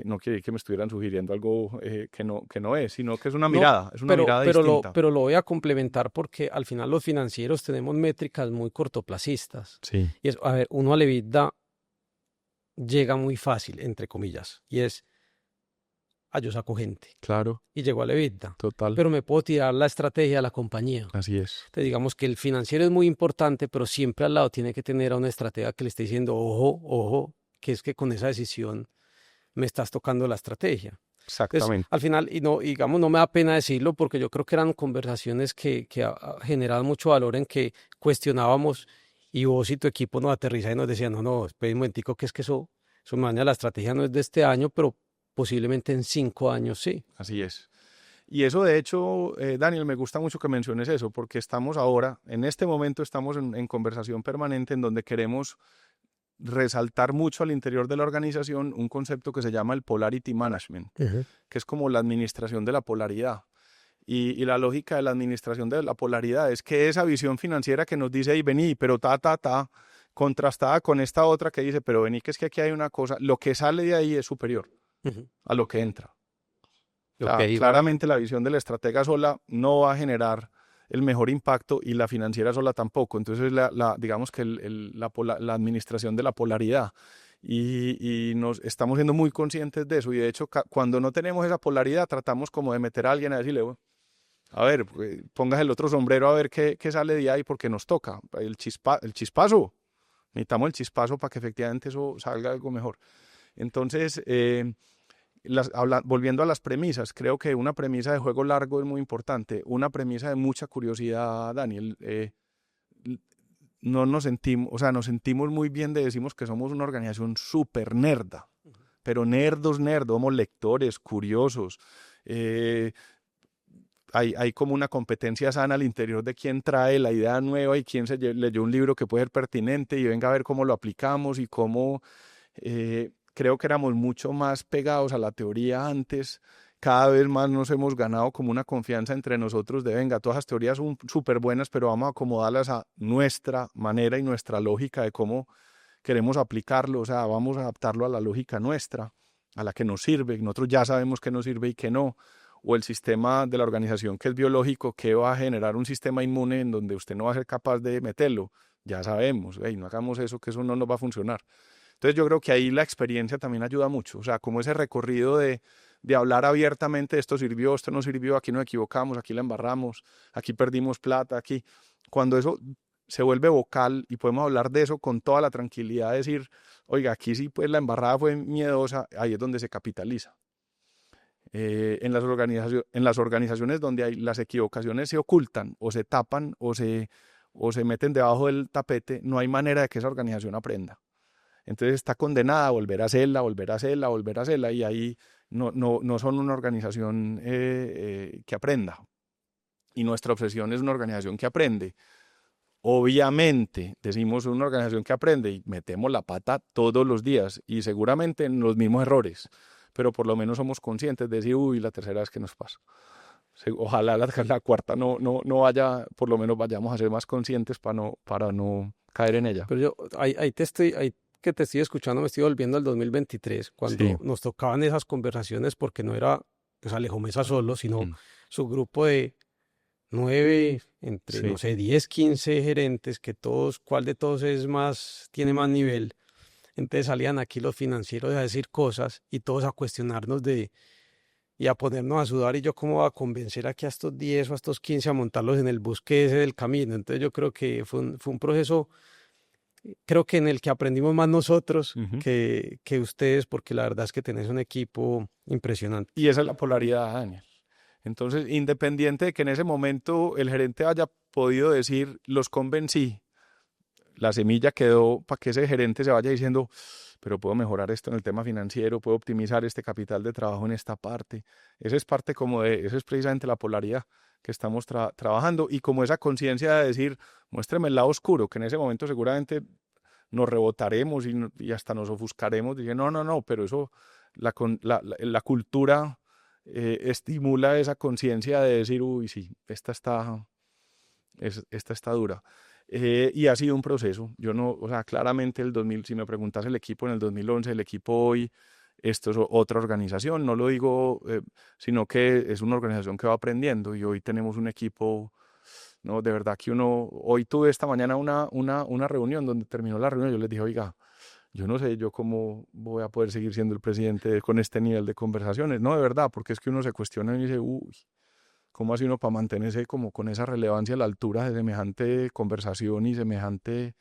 No quiere decir que me estuvieran sugiriendo algo que no es, sino que es una No, mirada distinta. pero lo voy a complementar porque al final los financieros tenemos métricas muy cortoplacistas. Sí, Y es, a ver, uno al EBITDA llega muy fácil, entre comillas, y es, yo saco gente claro, y llego al EBITDA, total, pero me puedo tirar la estrategia de la compañía. así es. Entonces digamos que el financiero es muy importante, pero siempre al lado tiene que tener a una estratega que le esté diciendo, ojo, ojo, que es que con esa decisión me estás tocando la estrategia. Entonces, Exactamente. al final, y no, digamos, no me da pena decirlo porque yo creo que eran conversaciones que generaban mucho valor en que cuestionábamos y vos y tu equipo nos aterriza y nos decían, no, espera un momentico, que es que eso mañana la estrategia no es de este año, pero posiblemente en 5 años sí. Así es. Y eso de hecho, Daniel, me gusta mucho que menciones eso, porque estamos ahora, en este momento estamos en conversación permanente en donde queremos resaltar mucho al interior de la organización un concepto que se llama el Polarity Management, que es como la administración de la polaridad. Y la lógica de la administración de la polaridad es que esa visión financiera que nos dice, y vení, pero contrastada con esta otra que dice, pero vení, que es que aquí hay una cosa, lo que sale de ahí es superior a lo que entra. O sea, Ok, claramente la visión del estratega sola no va a generar el mejor impacto y la financiera sola tampoco. Entonces, digamos que la administración de la polaridad. Y nos estamos siendo muy conscientes de eso. Y de hecho, cuando no tenemos esa polaridad, tratamos como de meter a alguien a decirle, bueno, a ver, pongas el otro sombrero a ver qué sale de ahí porque nos toca. El chispazo. Necesitamos el chispazo para que efectivamente eso salga algo mejor. Entonces, volviendo a las premisas, creo que una premisa de juego largo es muy importante, una premisa de mucha curiosidad, Daniel. No nos sentimos, o sea, nos sentimos muy bien de decimos que somos una organización súper nerda, pero nerdos, somos lectores, curiosos. Hay como una competencia sana al interior de quién trae la idea nueva y quién leyó un libro que puede ser pertinente y venga a ver cómo lo aplicamos y cómo... creo que éramos mucho más pegados a la teoría antes, cada vez más nos hemos ganado como una confianza entre nosotros de venga, todas las teorías son súper buenas, pero vamos a acomodarlas a nuestra manera y nuestra lógica de cómo queremos aplicarlo, o sea, vamos a adaptarlo a la lógica nuestra, a la que nos sirve, nosotros ya sabemos qué nos sirve y qué no, o el sistema de la organización que es biológico, que va a generar un sistema inmune en donde usted no va a ser capaz de meterlo, ya sabemos, hey, no hagamos eso, que eso no nos va a funcionar. Entonces yo creo que ahí la experiencia también ayuda mucho, o sea, como ese recorrido de hablar abiertamente, esto sirvió, esto no sirvió, aquí nos equivocamos, aquí la embarramos, aquí perdimos plata, aquí. Cuando eso se vuelve vocal y podemos hablar de eso con toda la tranquilidad, decir, oiga, aquí sí pues la embarrada fue miedosa, ahí es donde se capitaliza. En las organizaciones donde las equivocaciones se ocultan o se tapan o se meten debajo del tapete, no hay manera de que esa organización aprenda. Entonces está condenada a volver a hacerla, volver a hacerla, volver a hacerla, y ahí no son una organización que aprenda. Y nuestra obsesión es una organización que aprende. Obviamente, decimos una organización que aprende y metemos la pata todos los días y seguramente en los mismos errores, pero por lo menos somos conscientes de decir, uy, la tercera vez que nos pasa. Ojalá la cuarta no vaya, por lo menos vayamos a ser más conscientes para no caer en ella. pero yo ahí que te estoy escuchando, me estoy volviendo al 2023, cuando Sí. nos tocaban esas conversaciones, porque no era pues Alejo Mesa solo, sino su grupo de 9, entre, Sí. no sé, 10, 15 gerentes, que todos, cuál de todos tiene más nivel. Entonces salían aquí los financieros a decir cosas y todos a cuestionarnos y a ponernos a sudar, y yo cómo voy a convencer aquí a estos 10 o a estos 15 a montarlos en el bus que ese del camino. Entonces yo creo que fue un proceso, creo que en el que aprendimos más nosotros que ustedes, porque la verdad es que tenés un equipo impresionante. Y esa es la polaridad, Daniel. Entonces, independiente de que en ese momento el gerente haya podido decir, los convencí, la semilla quedó para que ese gerente se vaya diciendo, pero puedo mejorar esto en el tema financiero, puedo optimizar este capital de trabajo en esta parte. Esa es parte como de, esa es precisamente la polaridad que estamos trabajando y como esa conciencia de decir, muéstrame el lado oscuro, que en ese momento seguramente nos rebotaremos y hasta nos ofuscaremos, diciendo, no, pero eso, la cultura estimula esa conciencia de decir, uy, sí, esta está dura. Y ha sido un proceso. Yo no, o sea, claramente el 2000, si me preguntas el equipo en el 2011, el equipo hoy, esto es otra organización, no lo digo, sino que es una organización que va aprendiendo y hoy tenemos un equipo, no, de verdad que hoy tuve esta mañana una reunión donde terminó la reunión, yo les dije, oiga, yo no sé yo cómo voy a poder seguir siendo el presidente con este nivel de conversaciones, no, de verdad, porque es que uno se cuestiona y dice, uy, ¿cómo hace uno para mantenerse como con esa relevancia a la altura de semejante conversación y semejante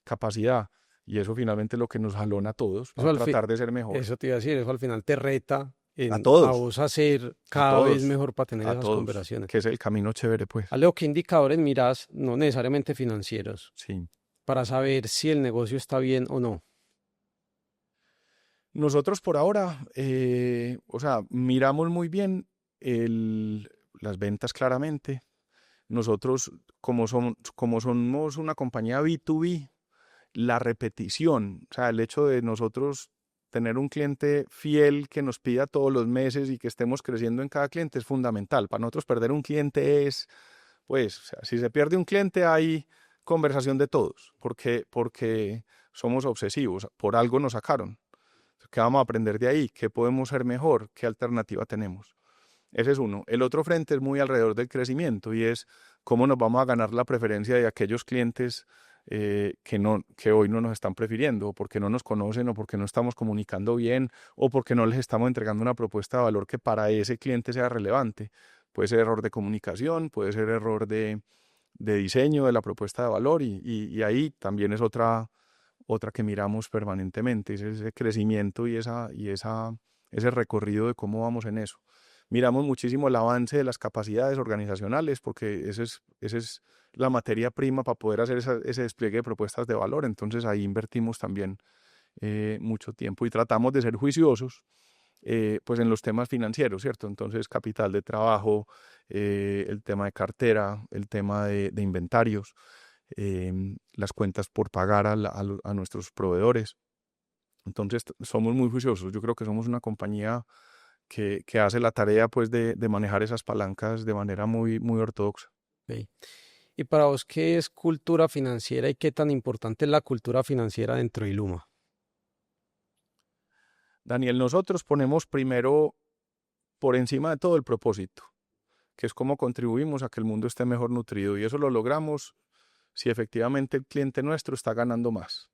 capacidad? Y eso finalmente es lo que nos jalona a todos Eso a al fin, tratar de ser mejor. eso te iba a decir, eso al final te reta A a todos, vos a ser a cada vez todos, mejor para tener a esas todos, conversaciones. que es el camino chévere, pues. Alejo, ¿qué indicadores mirás, no necesariamente financieros, Sí. para saber si el negocio está bien o no? Nosotros por ahora, o sea, miramos muy bien las ventas claramente. Nosotros, como somos una compañía B2B, la repetición, o sea, el hecho de nosotros tener un cliente fiel que nos pida todos los meses y que estemos creciendo en cada cliente es fundamental. Para nosotros perder un cliente es, pues, o sea, si se pierde un cliente hay conversación de todos, porque somos obsesivos, por algo nos sacaron. ¿Qué vamos a aprender de ahí? ¿Qué podemos ser mejor? ¿Qué alternativa tenemos? Ese es uno. El otro frente es muy alrededor del crecimiento y es cómo nos vamos a ganar la preferencia de aquellos clientes que hoy no nos están prefiriendo, o porque no nos conocen, o porque no estamos comunicando bien, o porque no les estamos entregando una propuesta de valor que para ese cliente sea relevante. Puede ser error de comunicación, puede ser error de diseño de la propuesta de valor y ahí también es otra que miramos permanentemente, es ese crecimiento ese recorrido de cómo vamos en eso. Miramos muchísimo el avance de las capacidades organizacionales porque esa es la materia prima para poder hacer ese despliegue de propuestas de valor. Entonces ahí invertimos también mucho tiempo y tratamos de ser juiciosos pues en los temas financieros, ¿cierto? Entonces capital de trabajo, el tema de cartera, el tema de inventarios, las cuentas por pagar a nuestros proveedores. Entonces somos muy juiciosos. Yo creo que somos una compañía que hace la tarea pues de manejar esas palancas de manera muy ortodoxa. Ok. Y para vos, ¿qué es cultura financiera y qué tan importante es la cultura financiera dentro de Iluma? Daniel, nosotros ponemos primero por encima de todo el propósito, que es cómo contribuimos a que el mundo esté mejor nutrido y eso lo logramos si efectivamente el cliente nuestro está ganando más.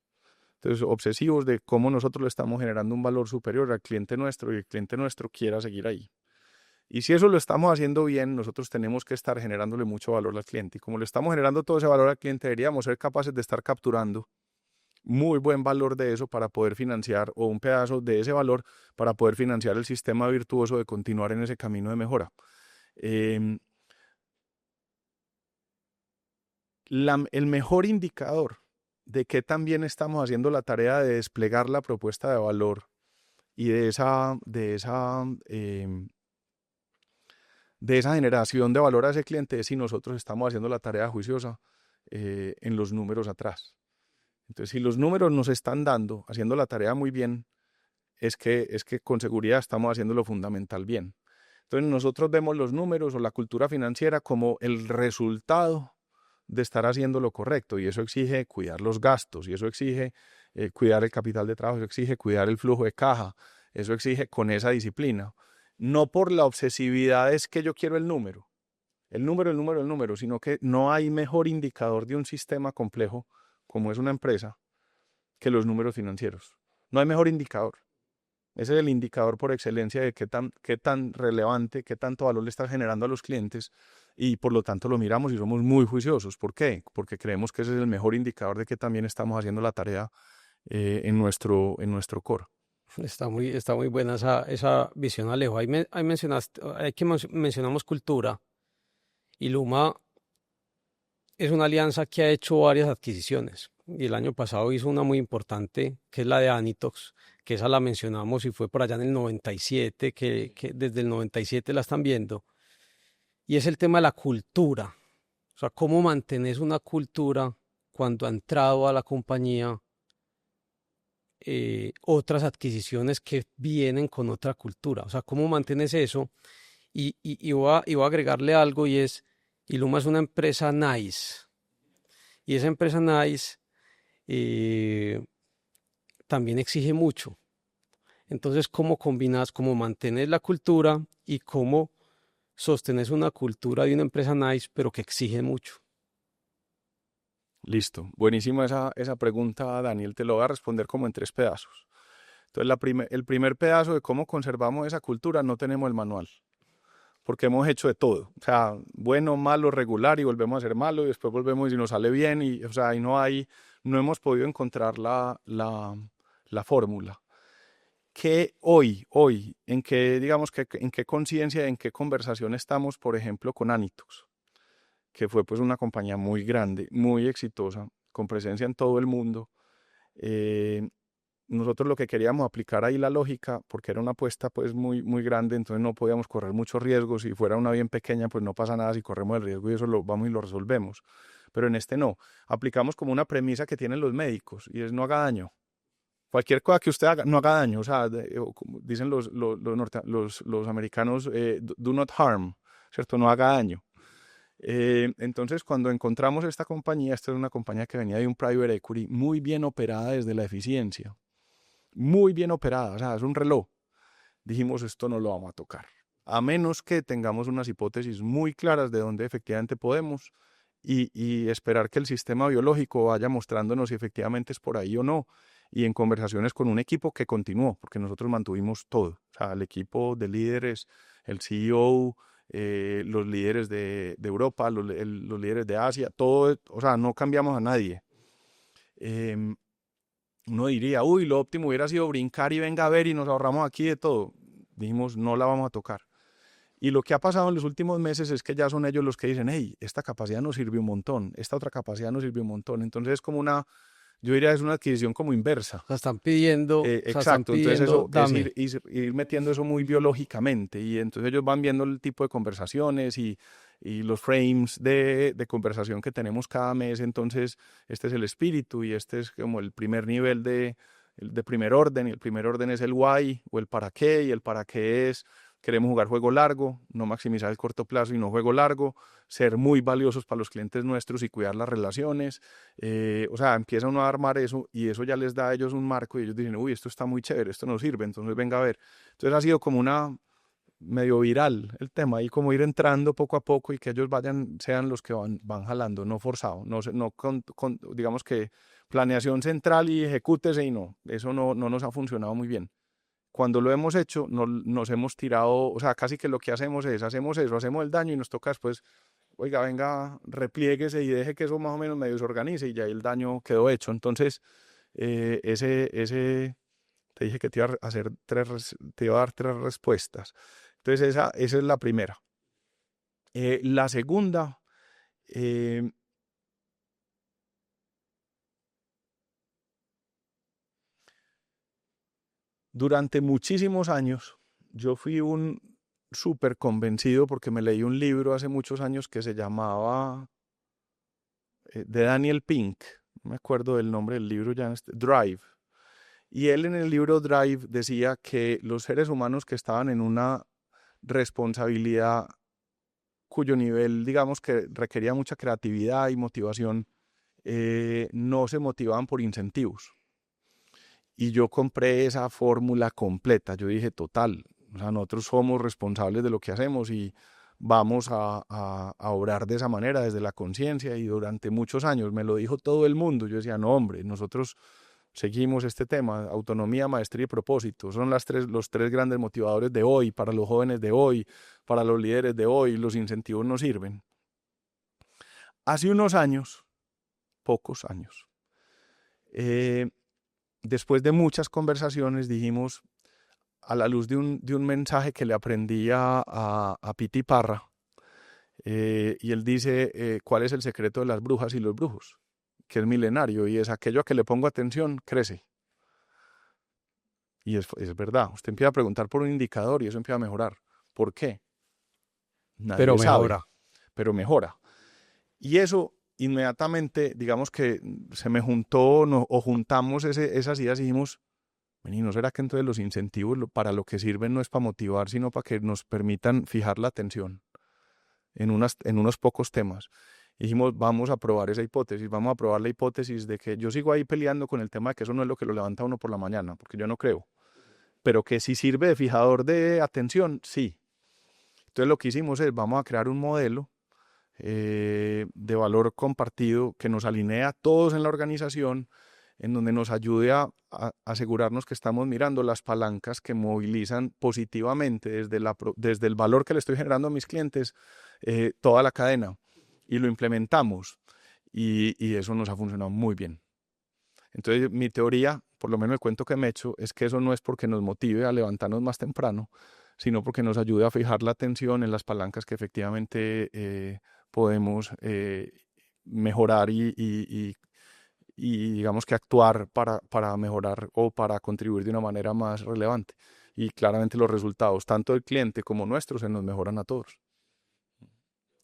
Entonces, obsesivos de cómo nosotros le estamos generando un valor superior al cliente nuestro y el cliente nuestro quiera seguir ahí. Y si eso lo estamos haciendo bien, nosotros tenemos que estar generándole mucho valor al cliente. Y como le estamos generando todo ese valor al cliente, deberíamos ser capaces de estar capturando muy buen valor de eso para poder financiar, o un pedazo de ese valor para poder financiar el sistema virtuoso de continuar en ese camino de mejora. Em, el mejor indicador de que también estamos haciendo la tarea de desplegar la propuesta de valor y de esa generación de valor a ese cliente es si nosotros estamos haciendo la tarea juiciosa en los números atrás. Entonces, si los números nos están dando, haciendo la tarea muy bien, es que con seguridad estamos haciendo lo fundamental bien. Entonces, nosotros vemos los números o la cultura financiera como el resultado de estar haciendo lo correcto y eso exige cuidar los gastos y eso exige cuidar el capital de trabajo, eso exige cuidar el flujo de caja, eso exige con esa disciplina. No por la obsesividad es que yo quiero el número, sino que no hay mejor indicador de un sistema complejo como es una empresa que los números financieros. No hay mejor indicador. Ese es el indicador por excelencia de qué tan relevante, qué tanto valor le está generando a los clientes y por lo tanto lo miramos y somos muy juiciosos. ¿Por qué? Porque creemos que ese es el mejor indicador de que también estamos haciendo la tarea en nuestro core. Está muy buena esa visión, Alejo. Ahí mencionaste, ahí que mencionamos cultura, y Luma es una alianza que ha hecho varias adquisiciones. Y el año pasado hizo una muy importante, que es la de Anitox, que esa la mencionamos y fue por allá en el 97, que desde el 97 la están viendo. Y es el tema de la cultura. O sea, cómo mantenés una cultura cuando ha entrado a la compañía otras adquisiciones que vienen con otra cultura. O sea, cómo mantienes eso. Y voy a agregarle algo y es, Iluma es una empresa nice. Y esa empresa nice eh, también exige mucho. Entonces, ¿cómo combinas, cómo mantienes la cultura y cómo sostenes una cultura de una empresa nice, pero que exige mucho? Listo. Buenísima esa pregunta, Daniel. Te lo voy a responder como en tres pedazos. Entonces, el primer pedazo de cómo conservamos esa cultura, no tenemos el manual, porque hemos hecho de todo. O sea, bueno, malo, regular, y volvemos a ser malo, y después volvemos y nos sale bien, y, o sea, ahí no hemos podido encontrar la fórmula. Que hoy, digamos, en qué conciencia, en qué conversación estamos, por ejemplo, con Anitox, que fue pues una compañía muy grande, muy exitosa, con presencia en todo el mundo. Eh, Nosotros lo que queríamos aplicar ahí la lógica, porque era una apuesta pues muy grande, entonces no podíamos correr muchos riesgos. Si fuera una bien pequeña, pues no pasa nada si corremos el riesgo y eso lo vamos y lo resolvemos. Pero en este no. Aplicamos como una premisa que tienen los médicos y es no haga daño. Cualquier cosa que usted haga, no haga daño. O sea, como dicen los americanos, do not harm, ¿cierto? No haga daño. Entonces, cuando encontramos esta compañía, esta es una compañía que venía de un private equity muy bien operada desde la eficiencia, muy bien operada, o sea, es un reloj. Dijimos, esto no lo vamos a tocar, a menos que tengamos unas hipótesis muy claras de dónde efectivamente podemos y esperar que el sistema biológico vaya mostrándonos si efectivamente es por ahí o no. Y en conversaciones con un equipo que continuó, porque nosotros mantuvimos todo, o sea, el equipo de líderes, el CEO, los líderes de Europa, los líderes de Asia, todo, o sea, no cambiamos a nadie. Em, Uno diría, uy, lo óptimo hubiera sido brincar y venga a ver y nos ahorramos aquí de todo. Dijimos, no la vamos a tocar. Y lo que ha pasado en los últimos meses es que ya son ellos los que dicen, hey, esta capacidad nos sirve un montón, esta otra capacidad nos sirve un montón. Entonces es como yo diría, es una adquisición como inversa. O sea, están Exacto, entonces pidiendo, eso es dame. ir metiendo eso muy biológicamente y entonces ellos van viendo el tipo de conversaciones y los frames de conversación que tenemos cada mes. Entonces este es el espíritu y este es como el primer nivel de primer orden, y el primer orden es el why o el para qué, y el para qué es: queremos jugar juego largo, no maximizar el corto plazo y no juego largo, ser muy valiosos para los clientes nuestros y cuidar las relaciones. O sea, empieza uno a armar eso y eso ya les da a ellos un marco y ellos dicen, uy, esto está muy chévere, esto nos sirve, entonces venga a ver. Entonces ha sido como una medio viral el tema y como ir entrando poco a poco y que ellos sean los que van jalando, no forzado, no digamos que planeación central y ejecútese, y no, eso no nos ha funcionado muy bien. Cuando lo hemos hecho, nos hemos tirado, o sea, casi que lo que hacemos eso, hacemos el daño y nos toca después, oiga, venga, replieguese y deje que eso más o menos medio se organice y ya el daño quedó hecho. Entonces, te dije que te iba a hacer te iba a dar tres respuestas. Entonces, esa es la primera. La segunda, eh, durante muchísimos años, yo fui un súper convencido porque me leí un libro hace muchos años que se llamaba de Daniel Pink, no me acuerdo del nombre del libro ya, Drive. Y él en el libro Drive decía que los seres humanos que estaban en una responsabilidad cuyo nivel, digamos, que requería mucha creatividad y motivación, no se motivaban por incentivos. Y yo compré esa fórmula completa. Yo dije, total, o sea, nosotros somos responsables de lo que hacemos y vamos a obrar de esa manera desde la conciencia. Y durante muchos años me lo dijo todo el mundo. Yo decía, no, hombre, nosotros seguimos este tema: autonomía, maestría y propósito. Son los tres grandes motivadores de hoy, para los jóvenes de hoy, para los líderes de hoy. Los incentivos no sirven. Hace unos años, pocos años, eh, después de muchas conversaciones dijimos, a la luz de un mensaje que le aprendí a Piti Parra, y él dice, ¿cuál es el secreto de las brujas y los brujos? Que es milenario y es aquello a que le pongo atención, crece. Y es verdad, usted empieza a preguntar por un indicador y eso empieza a mejorar. ¿Por qué? Pero Nadie sabe, mejora. pero mejora. Y eso inmediatamente, digamos que se me juntó o juntamos esas ideas y dijimos, vení, ¿no será que entonces los incentivos para lo que sirven no es para motivar, sino para que nos permitan fijar la atención en unos pocos temas? Y dijimos, vamos a probar esa hipótesis, vamos a probar la hipótesis de que yo sigo ahí peleando con el tema de que eso no es lo que lo levanta a uno por la mañana, porque yo no creo, pero que si sirve de fijador de atención, sí. Entonces lo que hicimos es, vamos a crear un modelo de valor compartido que nos alinee a todos en la organización, en donde nos ayude a asegurarnos que estamos mirando las palancas que movilizan positivamente desde el valor que le estoy generando a mis clientes, toda la cadena, y lo implementamos, y eso nos ha funcionado muy bien. Entonces mi teoría, por lo menos el cuento que me he hecho, es que eso no es porque nos motive a levantarnos más temprano, sino porque nos ayude a fijar la atención en las palancas que efectivamente podemos mejorar y digamos que actuar para mejorar o para contribuir de una manera más relevante. Y claramente los resultados, tanto del cliente como nuestros, se nos mejoran a todos.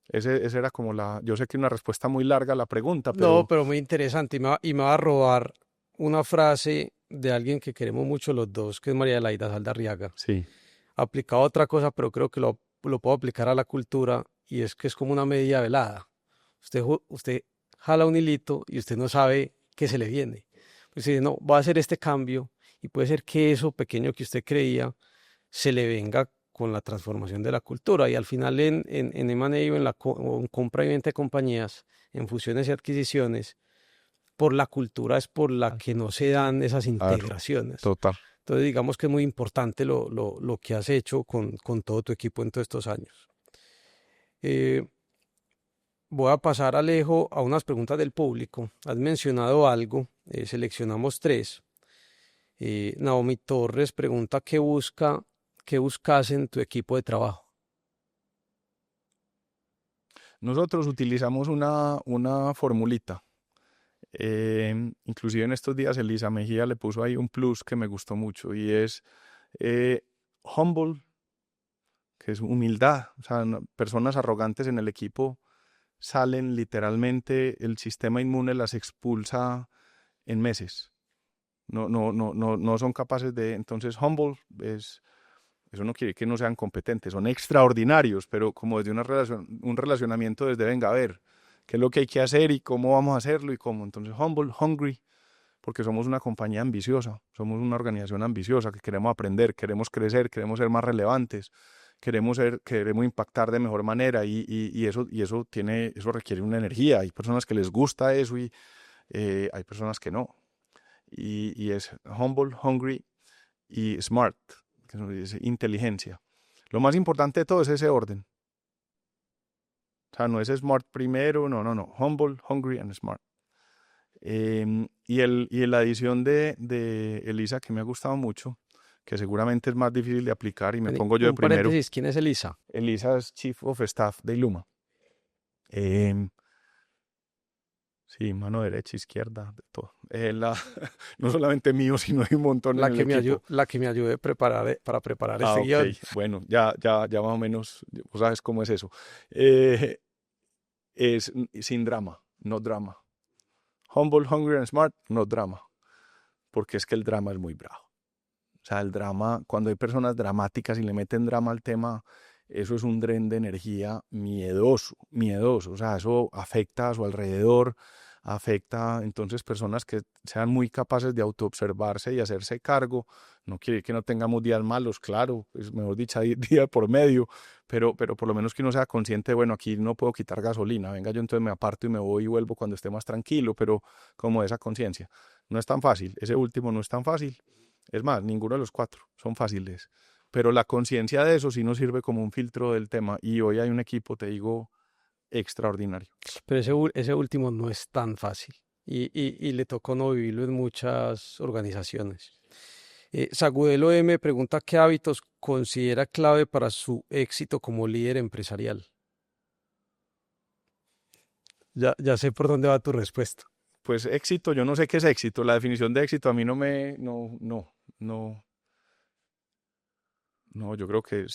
Ese era como yo sé que una respuesta muy larga a la pregunta, No, pero pero muy interesante. Y me va a robar una frase de alguien que queremos mucho los dos, que es María Adelaida Saldarriaga. sí, Aplicado a otra cosa, pero creo que lo puedo aplicar a la cultura, y es que es como una media velada. Usted jala un hilito y usted no sabe qué se le viene. Pues dice, no, va a hacer este cambio, y puede ser que eso pequeño que usted creía se le venga con la transformación de la cultura. Y al final en M&A o en compra y venta de compañías, en fusiones y adquisiciones, por la cultura es por la que no se dan esas claro, integraciones. total. Entonces digamos que es muy importante lo que has hecho con todo tu equipo en todos estos años. Eh, Voy a pasar, Alejo, a unas preguntas del público. Has mencionado algo, seleccionamos tres. Naomi Torres pregunta qué buscas en tu equipo de trabajo. Nosotros utilizamos una formulita. Inclusive en estos días Elisa Mejía le puso ahí un plus que me gustó mucho y es humble, que es humildad. O sea, personas arrogantes en el equipo salen literalmente, el sistema inmune las expulsa en meses. No son capaces de. Entonces, humble eso no quiere decir que no sean competentes, son extraordinarios, pero como desde un relacionamiento desde, venga, a ver, qué es lo que hay que hacer y cómo vamos a hacerlo y cómo. Entonces, humble, hungry, porque somos una compañía ambiciosa, somos una organización ambiciosa que queremos aprender, queremos crecer, queremos ser más relevantes, queremos impactar de mejor manera y eso requiere una energía. Hay personas que les gusta eso y hay personas que no. Y es humble, hungry y smart, que es inteligencia. Lo más importante de todo es ese orden. O sea, no es smart primero, no. Humble, hungry and smart. Y la adición de Elisa, que me ha gustado mucho, que seguramente es más difícil de aplicar y me pongo yo de Un primero. paréntesis, ¿quién es Elisa? Elisa es Chief of Staff de Iluma. Sí, mano derecha, izquierda, de todo. No solamente mío, sino hay un montón en el equipo. La que me ayude para preparar Ah, este ok. guión. Bueno, ya más o menos, vos sabes cómo es eso. Es sin drama, no drama. Humble, hungry and smart, no drama. Porque es que el drama es muy bravo. O sea, el drama, cuando hay personas dramáticas y le meten drama al tema, eso es un dren de energía miedoso. O sea, eso afecta a su alrededor, afecta entonces personas que sean muy capaces de autoobservarse y hacerse cargo. No quiere decir que no tengamos días malos, claro, es mejor dicho, día por medio, pero por lo menos que uno sea consciente de, bueno, aquí no puedo quitar gasolina, venga, yo entonces me aparto y me voy y vuelvo cuando esté más tranquilo, pero como esa conciencia. No es tan fácil, ese último no es tan fácil. Es más, ninguno de los cuatro son fáciles, pero la conciencia de eso sí nos sirve como un filtro del tema y hoy hay un equipo, te digo, extraordinario. Pero ese último no es tan fácil. y le toca a uno vivirlo en muchas organizaciones. Sagudelo M pregunta qué hábitos considera clave para su éxito como líder empresarial. Ya sé por dónde va tu respuesta. Pues éxito, yo no sé qué es éxito. La definición de éxito a mí no me, no, no, yo creo que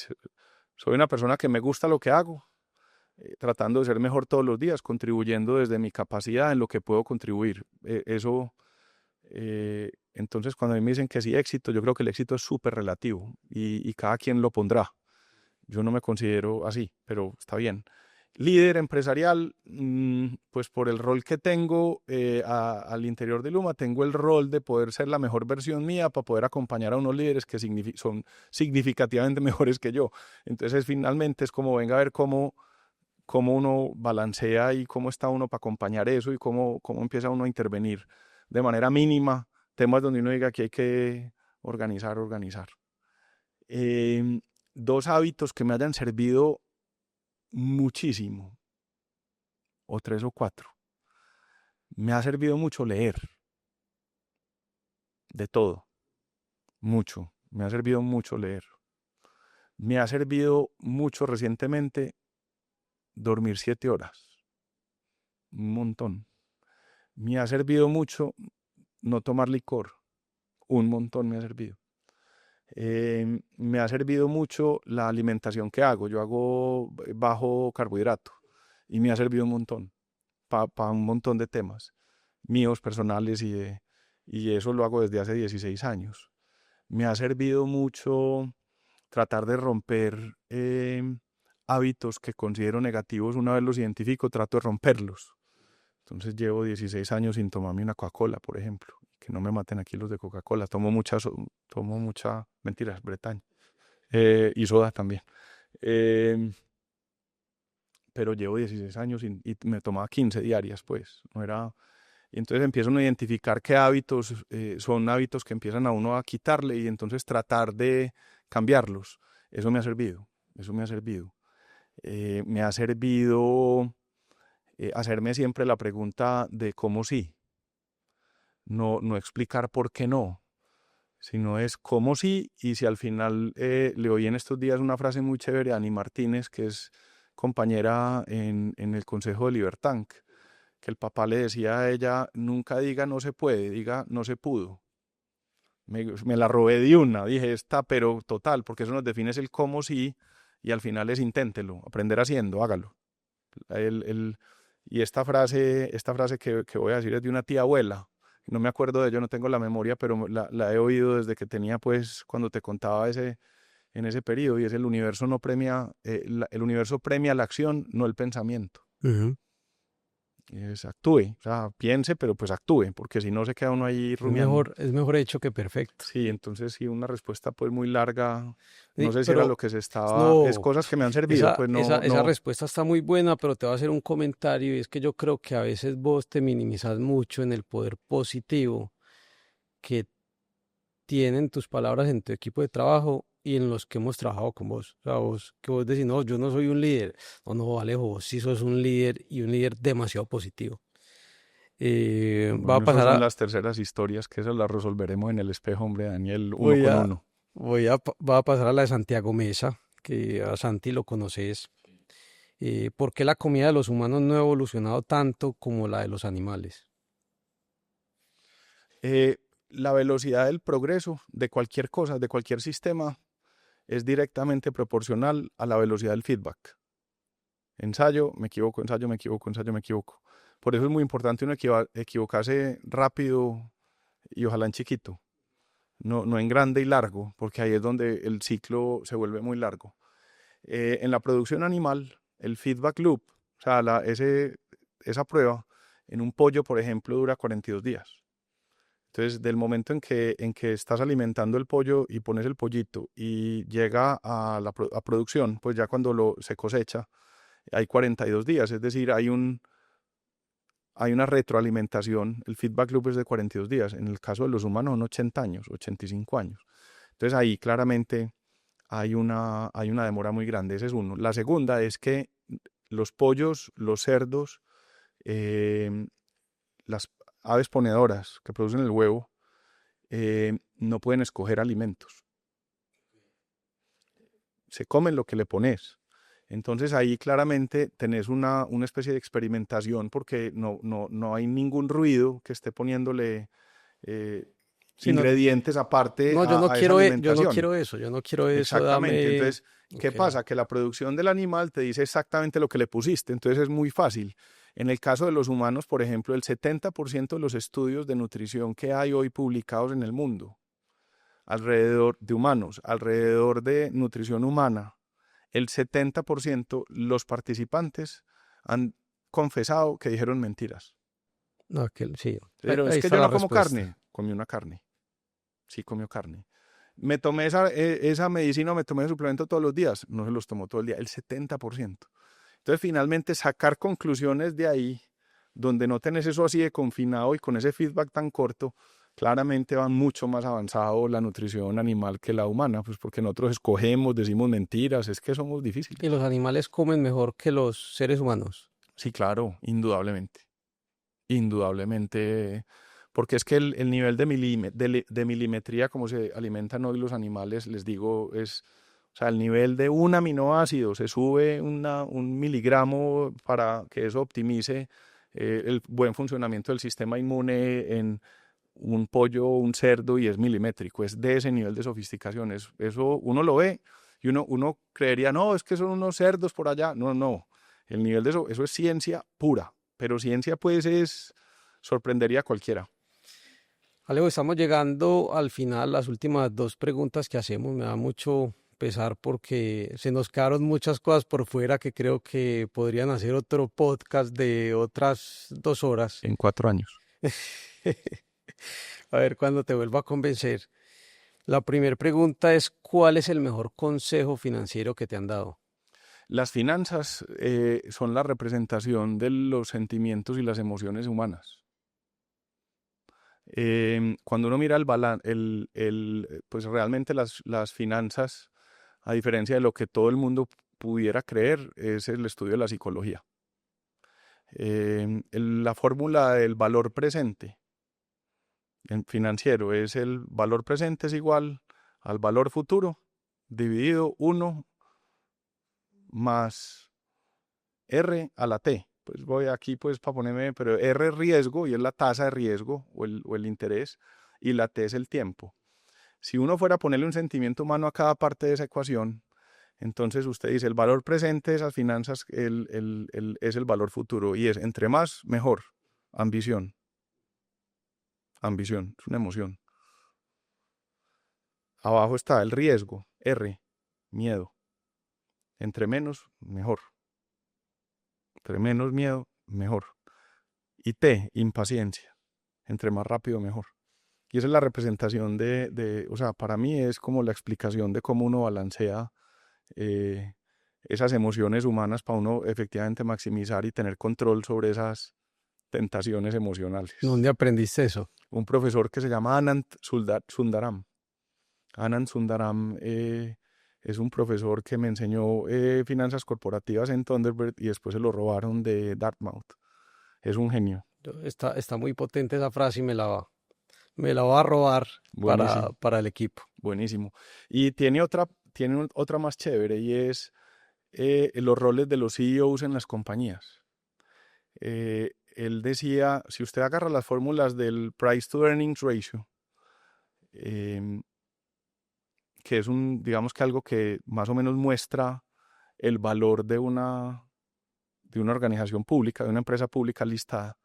soy una persona que me gusta lo que hago, tratando de ser mejor todos los días, contribuyendo desde mi capacidad en lo que puedo contribuir. Entonces cuando a mí me dicen que sí éxito, yo creo que el éxito es súper relativo y cada quien lo pondrá. Yo no me considero así, pero está bien. Líder empresarial, pues por el rol que tengo al interior de Luma, tengo el rol de poder ser la mejor versión mía para poder acompañar a unos líderes que son significativamente mejores que yo. Entonces finalmente es como venga a ver cómo uno balancea y cómo está uno para acompañar eso y cómo empieza uno a intervenir de manera mínima, temas donde uno diga que hay que organizar. Em, Dos hábitos que me hayan servido muchísimo, o tres o cuatro. Me ha servido mucho leer, de todo, mucho. Me ha servido mucho leer. Me ha servido mucho recientemente dormir 7 horas, un montón. Me ha servido mucho no tomar licor, un montón me ha servido. Me ha servido mucho la alimentación que hago. Yo hago bajo carbohidrato y me ha servido un montón para un montón de temas míos personales y eso lo hago desde hace 16 años. Me ha servido mucho tratar de romper hábitos que considero negativos. Una vez los identifico, trato de romperlos. Entonces llevo 16 años sin tomarme una Coca-Cola, por ejemplo. Que no me maten aquí los de Coca-Cola. Tomo mucha, mentiras, Bretaña. Y soda también. Eh, pero llevo 16 años y me tomaba 15 diarias, pues. No era... Y entonces empiezan a identificar qué hábitos son hábitos que empiezan a uno a quitarle y entonces tratar de cambiarlos. Eso me ha servido, eso me ha servido. Me ha servido hacerme siempre la pregunta de cómo sí, no explicar por qué no, sino es cómo sí, y si al final le oí en estos días una frase muy chévere a Ani Martínez, que es compañera en el Consejo de Libertank, que el papá le decía a ella, nunca diga no se puede, diga no se pudo. Me la robé de una, dije esta, pero total, porque eso nos define es el cómo sí, y al final es inténtelo, aprender haciendo, hágalo. Y esta frase que voy a decir es de una tía abuela, no me acuerdo de ello, no tengo la memoria, pero la he oído desde que tenía, pues, cuando te contaba en ese periodo, y es el universo no premia, el universo premia la acción, no el pensamiento. Ujú. Actúe, o sea, piense, pero pues actúe, porque si no se queda uno ahí rumiando. Es mejor hecho que perfecto. Sí, entonces sí, una respuesta pues muy larga, no Sí, sé si era lo pero que se estaba, es no, cosas que me han servido, pues esa respuesta está muy buena, pero te voy a hacer un comentario y es que yo creo que a veces vos te minimizas mucho en el poder positivo que tienen tus palabras en tu equipo de trabajo y en los que hemos trabajado con vos. O sea, vos, que vos decís, no, yo no soy un líder. No, no, Alejo, vos sí sos un líder y un líder demasiado positivo. Va a bueno, esas pasar son a, las terceras historias, que esas las resolveremos en el espejo, hombre, Daniel, uno voy con a, uno. va a pasar a la de Santiago Mesa, que a Santi lo conoces. ¿Por qué la comida de los humanos no ha evolucionado tanto como la de los animales? Eh, la velocidad del progreso de cualquier cosa, de cualquier sistema, es directamente proporcional a la velocidad del feedback. Ensayo, me equivoco, ensayo, me equivoco, ensayo, me equivoco. Por eso es muy importante uno equivocarse rápido y ojalá en chiquito, no en grande y largo, porque ahí es donde el ciclo se vuelve muy largo. En la producción animal, el feedback loop, o sea, esa prueba, en un pollo, por ejemplo, dura 42 días. Entonces, del momento en que estás alimentando el pollo y pones el pollito y llega a producción, pues ya cuando se cosecha, hay 42 días, es decir, hay una retroalimentación, el feedback loop es de 42 días, en el caso de los humanos son 80 años, 85 años. Entonces ahí claramente hay una demora muy grande, ese es uno. La segunda es que los pollos, los cerdos, eh, las aves ponedoras que producen el huevo no pueden escoger alimentos. Se comen lo que le pones. Entonces ahí claramente tenés una especie de experimentación porque no hay ningún ruido que esté poniéndole Sí, no, ingredientes aparte no, a esa yo no alimentación. quiero eso, yo no quiero eso, Exactamente. dame. Entonces, ¿qué Ok. pasa? Que la producción del animal te dice exactamente lo que le pusiste. Entonces es muy fácil. En el caso de los humanos, por ejemplo, el 70% de los estudios de nutrición que hay hoy publicados en el mundo, alrededor de humanos, alrededor de nutrición humana, el 70% los participantes han confesado que dijeron mentiras. No, sí, Pero ahí es que está yo la no como respuesta. carne, comí una carne, sí comió carne. Me tomé esa medicina, me tomé ese suplemento todos los días, no se los tomó todo el día, el 70%. Entonces finalmente sacar conclusiones de ahí, donde no tenés eso así de confinado y con ese feedback tan corto, claramente va mucho más avanzado la nutrición animal que la humana, pues porque nosotros escogemos, decimos mentiras, es que somos Y difíciles. los animales comen mejor que los seres humanos. Sí, claro, indudablemente. Indudablemente, porque es que el nivel de milimetría como se alimentan hoy los animales, les digo, o sea, el nivel de un aminoácido se sube un miligramo para que eso optimice el buen funcionamiento del sistema inmune en un pollo, un cerdo y es milimétrico, es de ese nivel de sofisticación. Eso uno lo ve y uno creería, no, es que son unos cerdos por allá. No, no, el nivel de eso es ciencia pura, pero ciencia pues sorprendería a cualquiera. Alejo, estamos llegando al final, las últimas dos preguntas que hacemos. Me da mucho pesar porque se nos quedaron muchas cosas por fuera que creo que podrían hacer otro podcast de otras 2 horas. En 4 años. A ver cuándo te vuelvo a convencer. La primera pregunta es, ¿cuál es el mejor consejo financiero que te han dado? Las finanzas son la representación de los sentimientos y las emociones humanas. Cuando uno mira pues realmente las finanzas, a diferencia de lo que todo el mundo pudiera creer, es el estudio de la psicología. La fórmula del valor presente en financiero es el valor presente es igual al valor futuro dividido 1 más R a la T. Pues voy aquí pues para ponerme, pero R es riesgo y es la tasa de riesgo o el interés y la T es el tiempo. Si uno fuera a ponerle un sentimiento humano a cada parte de esa ecuación, entonces usted dice el valor presente de esas finanzas es el valor futuro y es entre más, mejor. Ambición. Ambición, es una emoción. Abajo está el riesgo, R, miedo. Entre menos, mejor. Entre menos miedo, mejor. Y T, impaciencia. Entre más rápido, mejor. Y esa es la representación o sea, para mí es como la explicación de cómo uno balancea eh, esas emociones humanas para uno efectivamente maximizar y tener control sobre esas tentaciones emocionales. ¿Dónde aprendiste eso? Un profesor que se llama Anand Sundaram. Anand Sundaram es un profesor que me enseñó finanzas corporativas en Thunderbird y después se lo robaron de Dartmouth. Es un genio. Está muy potente esa frase y me la va a robar Buenísimo, para el equipo. buenísimo. Y tiene otra más chévere y es los roles de los CEOs en las compañías. Él decía, si usted agarra las fórmulas del Price to Earnings Ratio, em, que es digamos que algo que más o menos muestra el valor de una organización pública, de una empresa pública listada,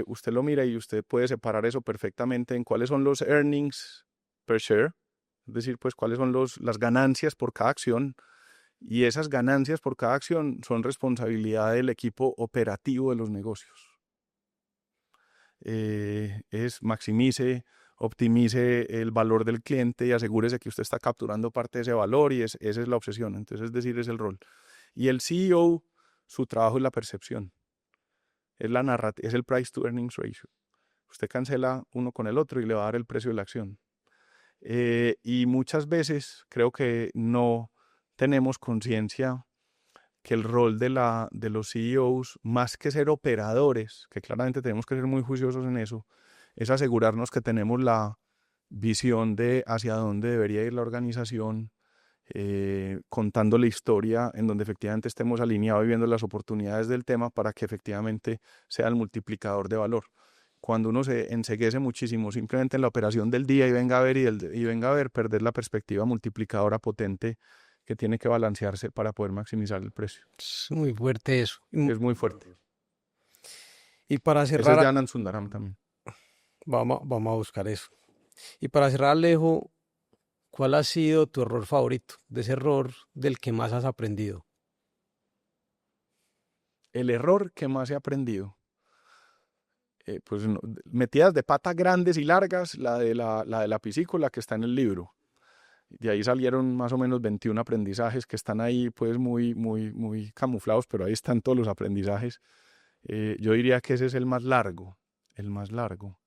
usted lo mira y usted puede separar eso perfectamente en cuáles son los earnings per share, es decir, pues cuáles son las ganancias por cada acción, y esas ganancias por cada acción son responsabilidad del equipo operativo de los negocios. Maximice, optimice el valor del cliente y asegúrese que usted está capturando parte de ese valor y esa es la obsesión. Entonces, es decir, es el rol. Y el CEO, su trabajo es la percepción, es el price to earnings ratio. Usted cancela uno con el otro y le va a dar el precio de la acción. Y muchas veces creo que no tenemos conciencia que el rol de los CEOs, más que ser operadores, que claramente tenemos que ser muy juiciosos en eso, es asegurarnos que tenemos la visión de hacia dónde debería ir la organización, contando la historia en donde efectivamente estemos alineados y viendo las oportunidades del tema para que efectivamente sea el multiplicador de valor. Cuando uno se enceguece muchísimo simplemente en la operación del día y venga a ver, y venga a ver, perder la perspectiva multiplicadora potente que tiene que balancearse para poder maximizar el precio. Es muy fuerte eso. Es muy fuerte. Y para Ese es cerrar, de Anand Sundaram también. vamos a buscar eso. Y para cerrar, Alejo, ¿cuál ha sido tu error favorito? De ese error del que más has aprendido. El error que más he aprendido. Pues metidas de patas grandes y largas, la de la piscícola que está en el libro. De ahí salieron más o menos 21 aprendizajes que están ahí pues muy camuflados, pero ahí están todos los aprendizajes. Yo diría que ese es el más largo, el más largo.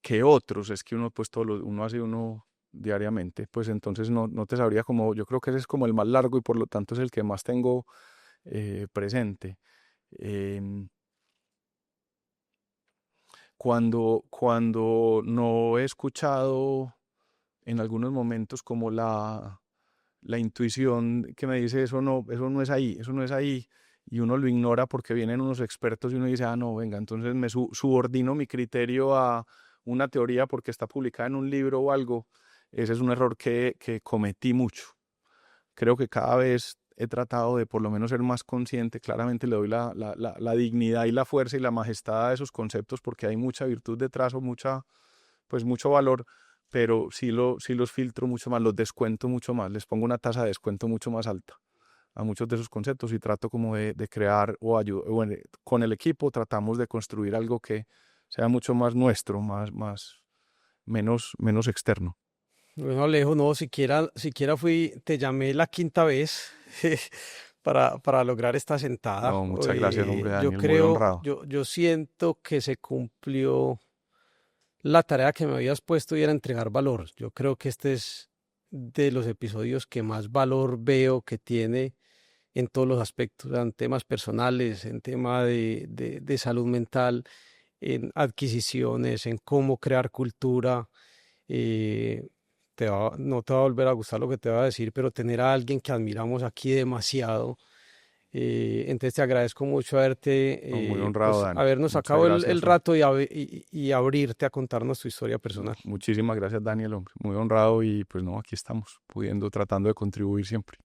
Que otros, es que uno pues uno hace uno diariamente, pues entonces no te sabría como, yo creo que ese es como el más largo y por lo tanto es el que más tengo presente. Em, cuando no he escuchado en algunos momentos como la intuición que me dice eso no es ahí, eso no es ahí, y uno lo ignora porque vienen unos expertos y uno dice, ah, no, venga, entonces me subordino mi criterio a una teoría porque está publicada en un libro o algo. Ese es un error que cometí mucho. Creo que cada vez he tratado de por lo menos ser más consciente. Claramente le doy la dignidad y la fuerza y la majestad a esos conceptos porque hay mucha virtud detrás o mucho valor, pero sí los filtro mucho más, los descuento mucho más, les pongo una tasa de descuento mucho más alta a muchos de esos conceptos y trato como de crear bueno, con el equipo tratamos de construir algo que sea mucho más nuestro, menos externo. Bueno, Alejo, no, siquiera te llamé la quinta vez para lograr esta sentada. No, muchas gracias, hombre, Yo Daniel, muy creo, honrado. yo siento que se cumplió la tarea que me habías puesto y era entregar valor. Yo creo que este es de los episodios que más valor veo que tiene en todos los aspectos, en temas personales, en tema de salud mental, en adquisiciones, en cómo crear cultura. eh, no te va a volver a gustar lo que te va a decir, pero tener a alguien que admiramos aquí demasiado. Entonces te agradezco mucho No, muy honrado, pues, Dani. habernos Muchas sacado el gracias, hombre. rato y abrirte a contarnos tu historia No, personal. muchísimas gracias, Daniel, hombre. Muy honrado y pues no, aquí estamos, tratando de contribuir siempre.